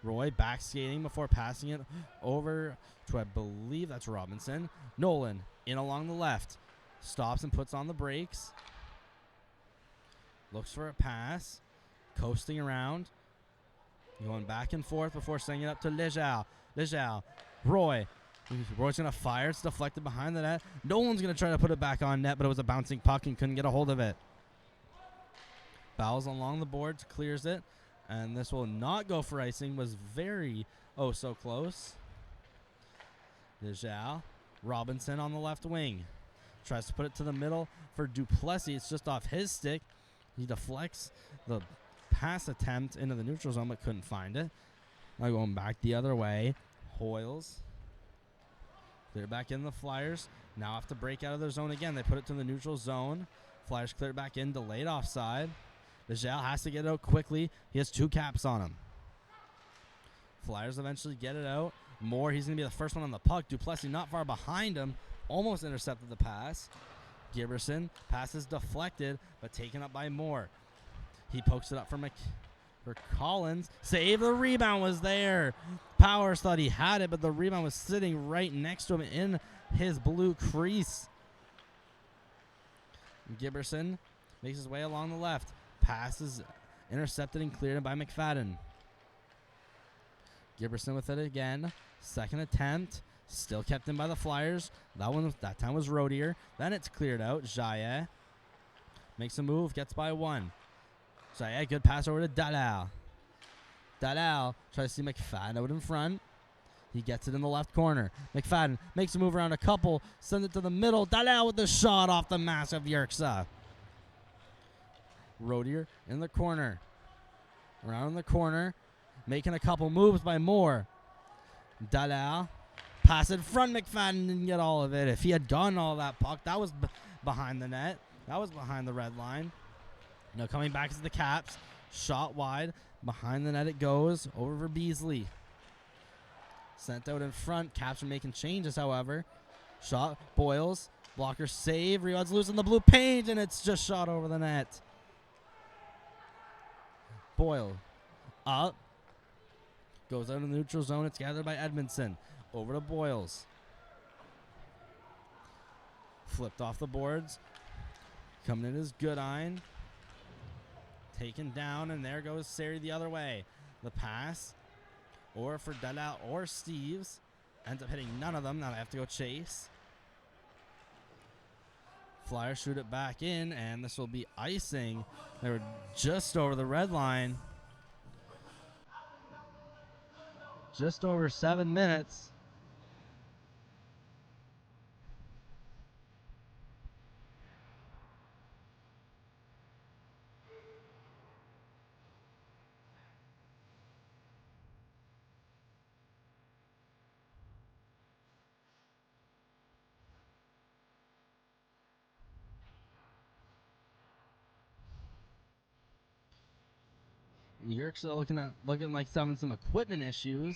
Roy back skating before passing it over to, I believe that's Robinson. Nolan in along the left. Stops and puts on the brakes. Looks for a pass. Coasting around. Going back and forth before sending it up to Legal. Roy. Roy's going to fire. It's deflected behind the net. Nolan's going to try to put it back on net, but it was a bouncing puck and couldn't get a hold of it. Bowles along the boards, clears it. And this will not go for icing. Was very, so close. Legal. Robinson on the left wing. Tries to put it to the middle for Duplessis. It's just off his stick. He deflects the pass attempt into the neutral zone, but couldn't find it. Now going back the other way. Hoyles. They're back in the Flyers. Now have to break out of their zone again. They put it to the neutral zone Flyers clear it back in, delayed offside. Vigel has to get it out quickly. He has 2 caps on him. Flyers eventually get it out. Moore, he's going to be the first one on the puck. Duplessis not far behind him. Almost intercepted the pass. Giberson, pass is deflected, but taken up by Moore. He pokes it up for Collins. Save, the rebound was there. Powers thought he had it, but the rebound was sitting right next to him in his blue crease. Giberson makes his way along the left. Pass is intercepted and cleared by McFadden. Giberson with it again. Second attempt. Still kept in by the Flyers. That time was Rodier. Then it's cleared out. Jaillet makes a move. Gets by 1. Jaillet, good pass over to Dalal. Dalal tries to see McFadden out in front. He gets it in the left corner. McFadden makes a move around a couple. Sends it to the middle. Dalal with the shot off the mask of Yerxa. Rodier in the corner. Around the corner. Making a couple moves by Moore. Dalal. Pass in front. McFadden didn't get all of it. If he had gotten all that puck, that was behind the net. That was behind the red line. Now coming back to the Caps. Shot wide. Behind the net it goes. Over for Beasley. Sent out in front. Caps are making changes, however. Shot. Boyles. Blocker save. Rebounds loose in the blue paint, and it's just shot over the net. Boyle. Up. Goes out of the neutral zone. It's gathered by Edmondson. Over to Boyles. Flipped off the boards. Coming in is Goodine. Taken down, and there goes Sari the other way. The pass. Or for Dalal or Steves. Ends up hitting none of them. Now they have to go chase. Flyers shoot it back in, and this will be icing. They were just over the red line. Just over 7 minutes. Yerxa looking like having some equipment issues.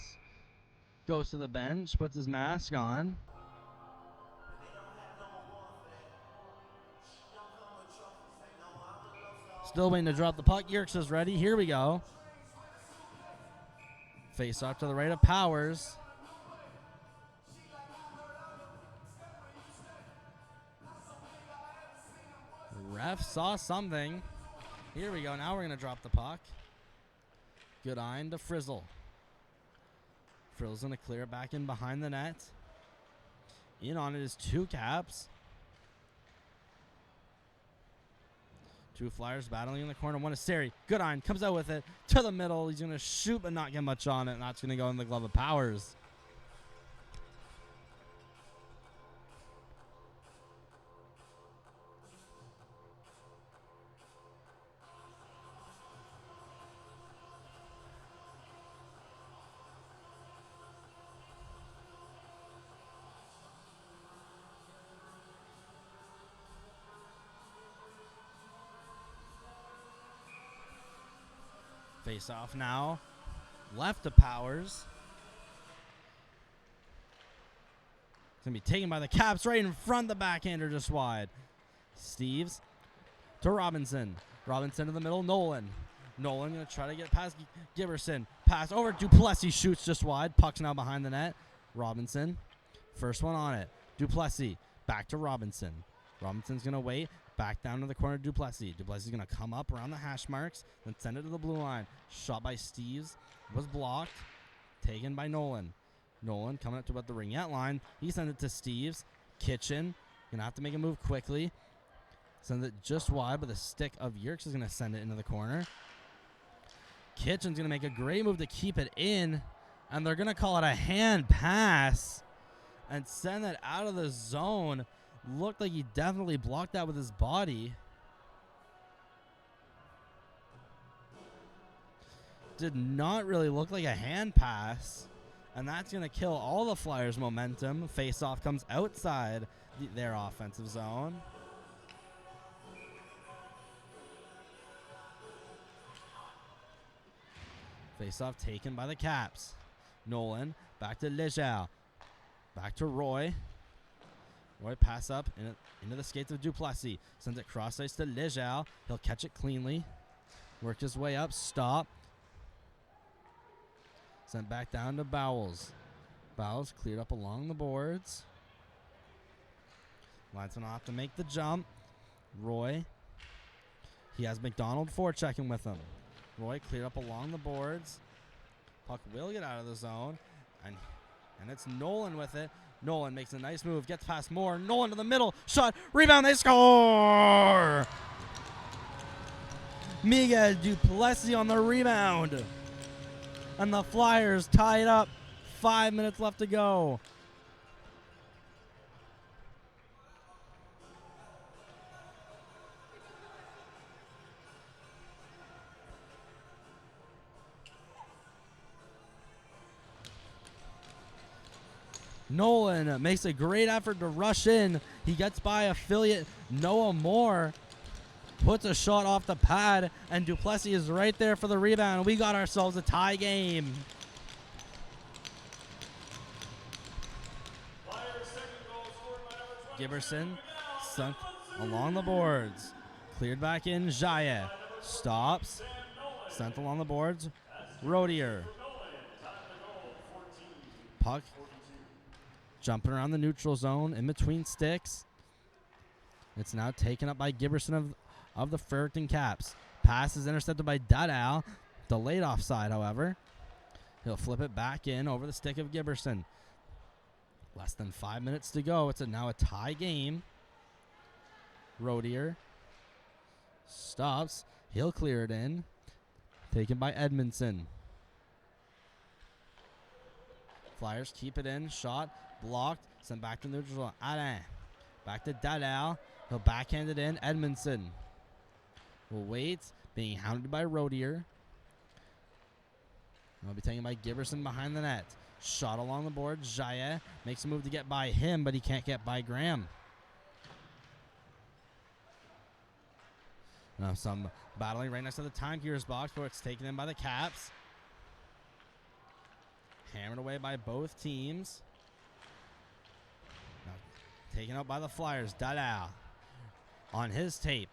Goes to the bench, puts his mask on. Still waiting to drop the puck. Yerxa's ready. Here we go. Face off to the right of Powers. Ref saw something. Here we go. Now we're going to drop the puck. Goodine to Frizzle. Frizzle's going to clear it back in behind the net. In on it is 2 Caps. 2 Flyers battling in the corner. One is Sari. Goodine comes out with it to the middle. He's going to shoot but not get much on it. And that's going to go in the glove of Powers. Face off now. Left to Powers. It's going to be taken by the Caps right in front. The backhander just wide. Steves to Robinson. Robinson to the middle. Nolan going to try to get past Giberson. Pass over. Duplessis shoots just wide. Puck's now behind the net. Robinson. First one on it. Duplessis. Back to Robinson. Robinson's going to wait. Back down to the corner, Duplessis. Duplessis is going to come up around the hash marks, then send it to the blue line. Shot by Steves. Was blocked. Taken by Nolan. Nolan coming up to about the ringette line. He sends it to Steves. Kitchen. Going to have to make a move quickly. Sends it just wide, but the stick of Yerks is going to send it into the corner. Kitchen's going to make a great move to keep it in, and they're going to call it a hand pass and send it out of the zone. Looked like he definitely blocked that with his body. Did not really look like a hand pass. And that's going to kill all the Flyers' momentum. Face-off comes outside their offensive zone. Face-off taken by the Caps. Nolan back to Leger. Back to Roy. Roy pass up into the skates of Duplessis. Sends it cross ice to Leger. He'll catch it cleanly. Work his way up. Stop. Sent back down to Bowles. Bowles cleared up along the boards. Lanson off to make the jump. Roy. He has McDonald forechecking with him. Roy cleared up along the boards. Puck will get out of the zone. And it's Nolan with it. Nolan makes a nice move. Gets past Moore. Nolan to the middle. Shot. Rebound. They score! Miguel Duplessis on the rebound. And the Flyers tie it up. 5 minutes left to go. Nolan makes a great effort to rush in. He gets by affiliate Noah Moore. Puts a shot off the pad, and Duplessis is right there for the rebound. We got ourselves a tie game. Giberson sunk along the boards. Cleared back in. Jaye stops. Sent along the boards. Rodier. Puck jumping around the neutral zone in between sticks. It's now taken up by Giberson of the Fredericton Caps. Pass is intercepted by Dudal. Delayed offside, however. He'll flip it back in over the stick of Giberson. Less than 5 minutes to go. It's now a tie game. Rodier stops. He'll clear it in. Taken by Edmondson. Flyers keep it in. Shot. Blocked. Sent back to neutral. Alain. Back to Dudal. He'll backhand it in. Edmondson will wait. Being hounded by Rodier. Will be taken by Giberson behind the net. Shot along the board. Jaye makes a move to get by him, but he can't get by Graham. Now some battling right next to the timekeeper's box, where it's taken in by the Caps. Hammered away by both teams. Now taken out by the Flyers. Dada on his tape.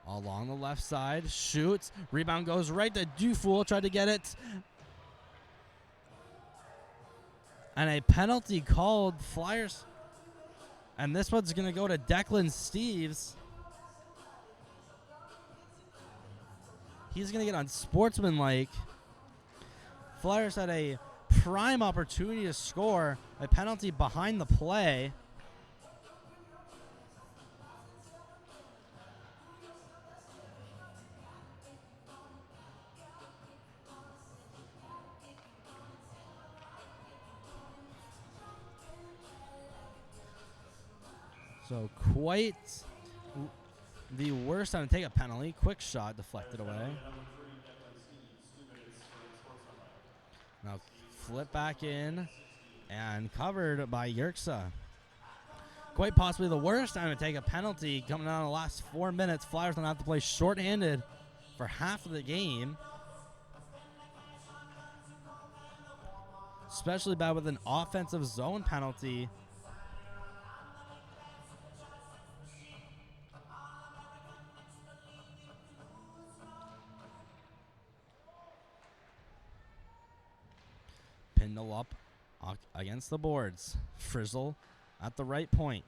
Along the left side. Shoots. Rebound goes right to Dufour. Tried to get it. And a penalty called. Flyers. And this one's going to go to Declan Steeves. He's going to get unsportsmanlike. Flyers had a prime opportunity to score. A penalty behind the play. So quite the worst time to take a penalty. Quick shot deflected away. Now flip back in and covered by Yerksa. Quite possibly the worst time to take a penalty coming out in the last 4 minutes. Flyers don't have to play shorthanded for half of the game. Especially bad with an offensive zone penalty. Pindle up against the boards. Frizzle at the right point.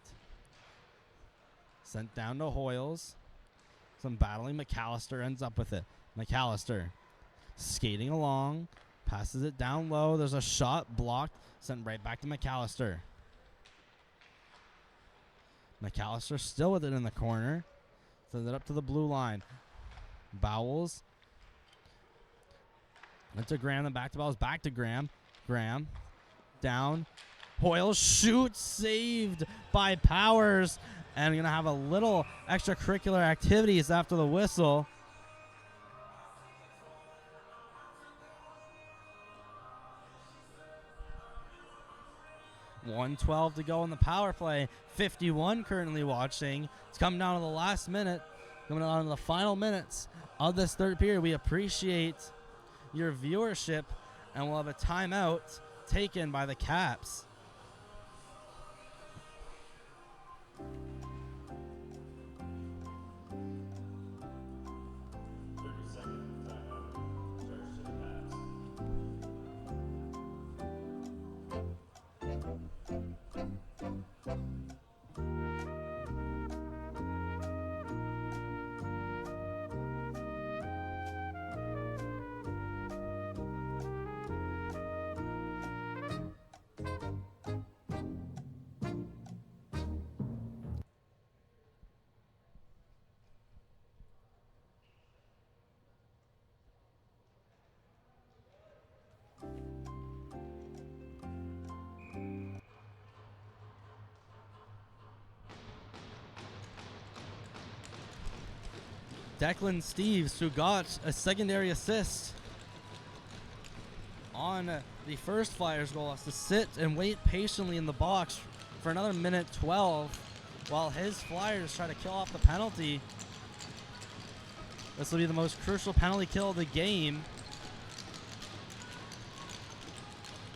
Sent down to Hoyles. Some battling. McAllister ends up with it. McAllister skating along. Passes it down low. There's a shot blocked. Sent right back to McAllister. McAllister still with it in the corner. Sends it up to the blue line. Bowles. Went to Graham, then back to Bowles. Back to Graham. Graham down. Hoyle shoots, saved by Powers. And going to have a little extracurricular activities after the whistle. .112 to go in the power play. 51 currently watching. It's coming down to the last minute. Coming down to the final minutes of this third period. We appreciate your viewership, and we'll have a timeout taken by the Caps. Declan Steves, who got a secondary assist on the first Flyers goal, has to sit and wait patiently in the box for another minute 12 while his Flyers try to kill off the penalty. This will be the most crucial penalty kill of the game,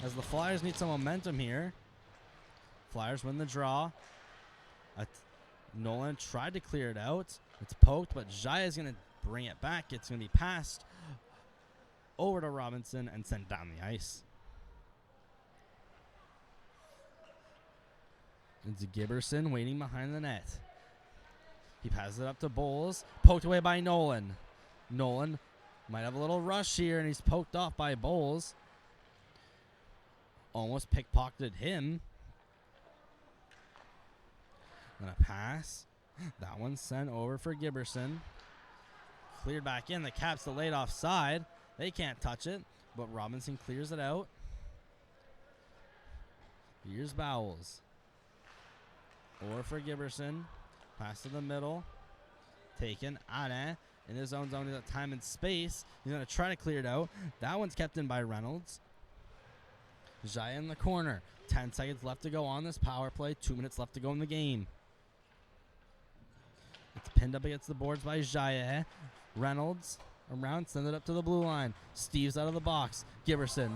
as the Flyers need some momentum here. Flyers win the draw. Nolan tried to clear it out. It's poked, but Jaya is going to bring it back. It's going to be passed over to Robinson and sent down the ice. It's Giberson waiting behind the net. He passes it up to Bowles. Poked away by Nolan. Nolan might have a little rush here, and he's poked off by Bowles. Almost pickpocketed him. Gonna pass. That one's sent over for Giberson. Cleared back in. The Caps delayed offside. They can't touch it, but Robinson clears it out. Here's Bowles. Over for Giberson. Pass to the middle. Taken. Alain in his own zone. He's got time and space. He's going to try to clear it out. That one's kept in by Reynolds. Jaya in the corner. 10 seconds left to go on this power play. 2 minutes left to go in the game. It's pinned up against the boards by Jaya. Reynolds around, send it up to the blue line. Steve's out of the box. Giberson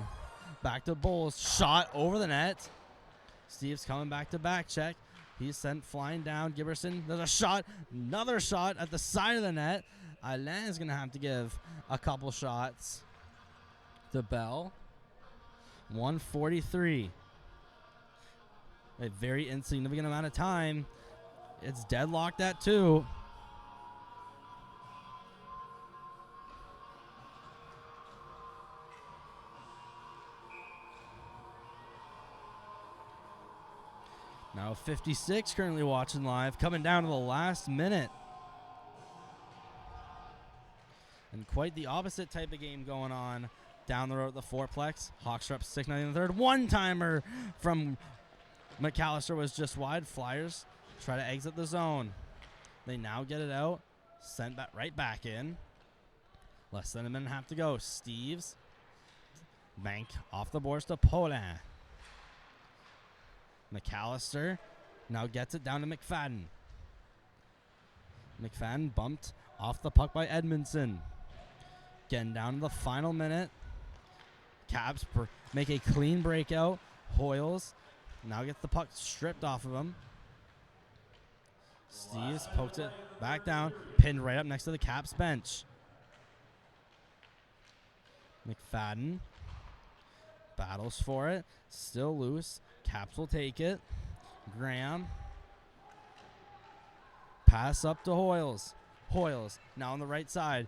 back to Bowles. Shot over the net. Steve's coming back to back check. He's sent flying down. Giberson, there's a shot. Another shot at the side of the net. Alain is going to have to give a couple shots to Bell. 1:43. A very insignificant amount of time. It's deadlocked at 2. Now 56 currently watching live, coming down to the last minute. And quite the opposite type of game going on down the road at the fourplex. Hawks are up 6-0 in the third. One-timer from McAllister was just wide. Flyers try to exit the zone. They now get it out. Sent back right back in. Less than a minute and a half to go. Steves. Bank off the boards to Paulin. McAllister now gets it down to McFadden. McFadden bumped off the puck by Edmondson. Getting down to the final minute. Caps make a clean breakout. Hoyles now gets the puck stripped off of him. Steves poked it back down, pinned right up next to the Caps bench. McFadden battles for it, still loose. Caps will take it. Graham. Pass up to Hoyles. Hoyles now on the right side.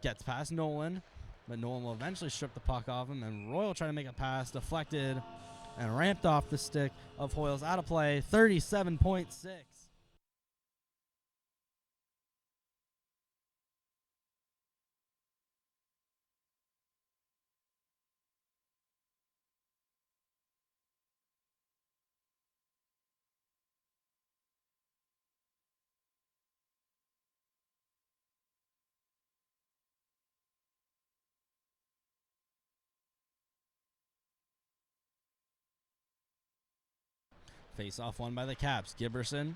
Gets past Nolan, but Nolan will eventually strip the puck off him, and Royal trying to make a pass, deflected, and ramped off the stick of Hoyles. Out of play, 37.6. Face off won by the Caps. Giberson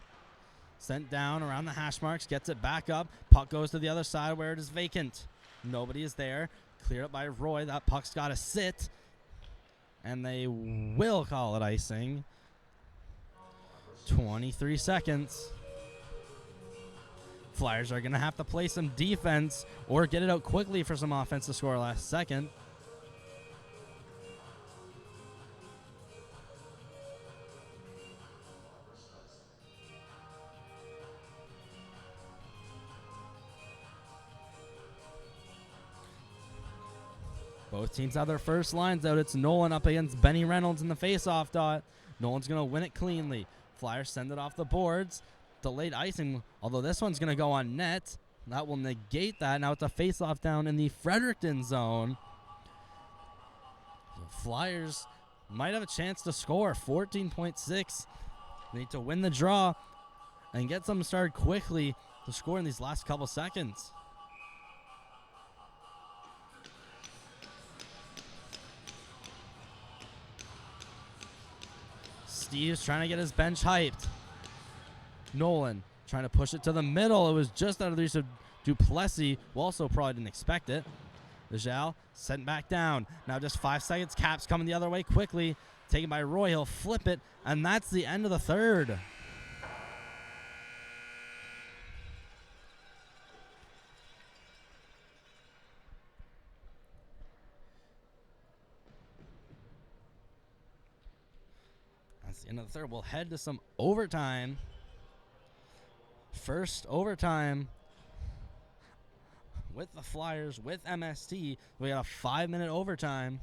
sent down around the hash marks, gets it back up. Puck goes to the other side where it is vacant. Nobody is there. Cleared up by Roy. That puck's got to sit. And they will call it icing. 23 seconds. Flyers are going to have to play some defense or get it out quickly for some offense to score last second. Both teams have their first lines out. It's Nolan up against Benny Reynolds in the face-off dot. Nolan's going to win it cleanly. Flyers send it off the boards. Delayed icing, although this one's going to go on net. That will negate that. Now it's a face-off down in the Fredericton zone. The Flyers might have a chance to score. 14.6. They need to win the draw and get something started quickly to score in these last couple seconds. Steve's trying to get his bench hyped. Nolan trying to push it to the middle. It was just out of the reach of Duplessis, who also probably didn't expect it. Vijal sent back down. Now just 5 seconds. Caps coming the other way quickly. Taken by Roy. He'll flip it, and that's the end of the third. That's the end of the third. We'll head to some overtime. First overtime with the Flyers, with MST. We got a 5-minute overtime.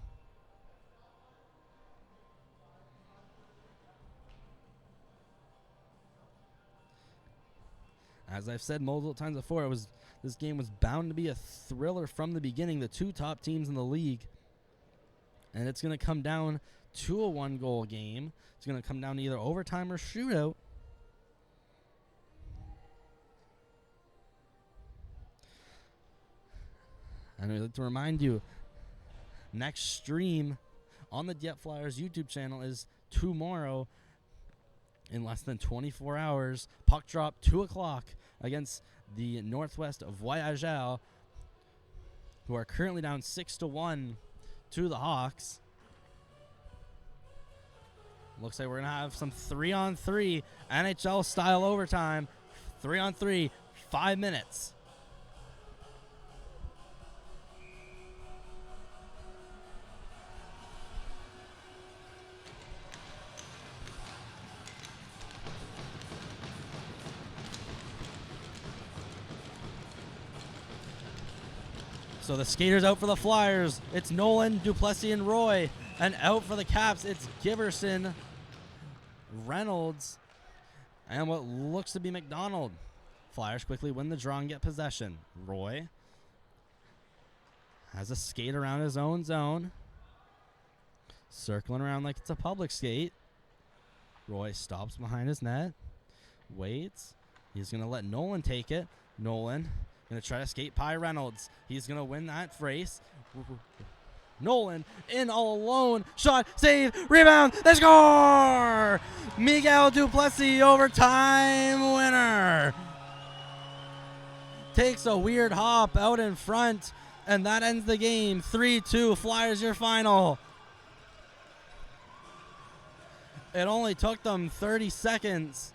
As I've said multiple times before, this game was bound to be a thriller from the beginning. The two top teams in the league. And it's going to come down to a one-goal game. It's going to come down to either overtime or shootout. And I'd like to remind you, next stream on the Dieppe Flyers YouTube channel is tomorrow in less than 24 hours. Puck drop 2 o'clock against the Northwest Voyageurs, who are currently down 6-1 to the Hawks. Looks like we're going to have some 3-on-3 NHL-style overtime. 3-on-3, 5 minutes. So the skaters out for the Flyers. It's Nolan, Duplessis, and Roy. And out for the Caps, it's Giverson, Reynolds, and what looks to be McDonald. Flyers quickly win the draw and get possession. Roy has a skate around his own zone. Circling around like it's a public skate. Roy stops behind his net. Waits. He's going to let Nolan take it. Nolan going to try to skate by Reynolds. He's going to win that race. Nolan in all alone. Shot, save, rebound, they score! Miguel Duplessis, overtime winner. Takes a weird hop out in front, and that ends the game. 3-2, Flyers your final. It only took them 30 seconds.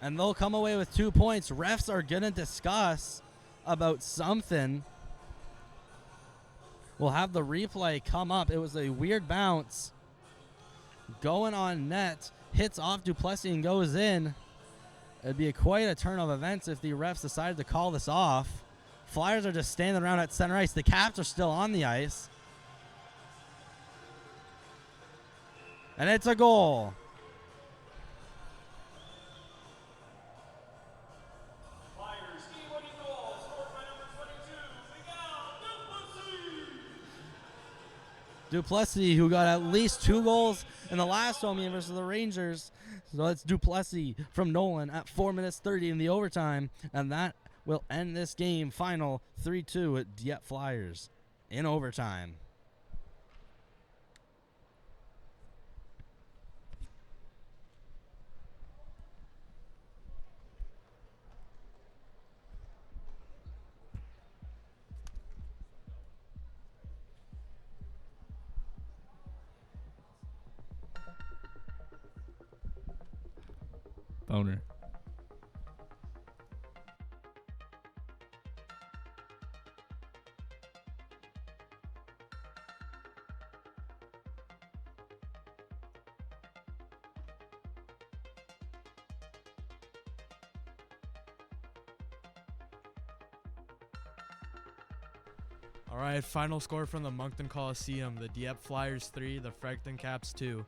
And they'll come away with 2 points. Refs are going to discuss about something. We'll have the replay come up. It was a weird bounce. Going on net. Hits off Duplessis and goes in. It'd be quite a turn of events if the refs decided to call this off. Flyers are just standing around at center ice. The Caps are still on the ice. And it's a goal. Duplessis, who got at least 2 goals in the last home game versus the Rangers. So it's Duplessis from Nolan at 4 minutes 30 in the overtime. And that will end this game. Final 3-2 at Dieppe Flyers in overtime. owner. All right, final score from the Moncton Coliseum. The Dieppe Flyers 3, the Fredericton Caps 2.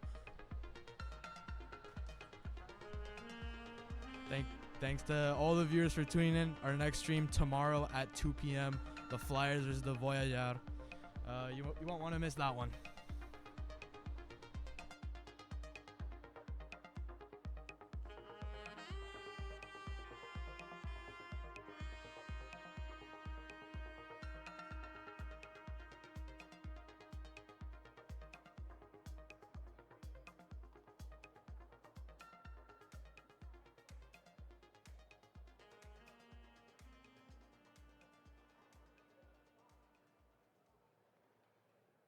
Thanks to all the viewers for tuning in. Our next stream tomorrow at 2 p.m. The Flyers versus the Voyageurs. You won't want to miss that one.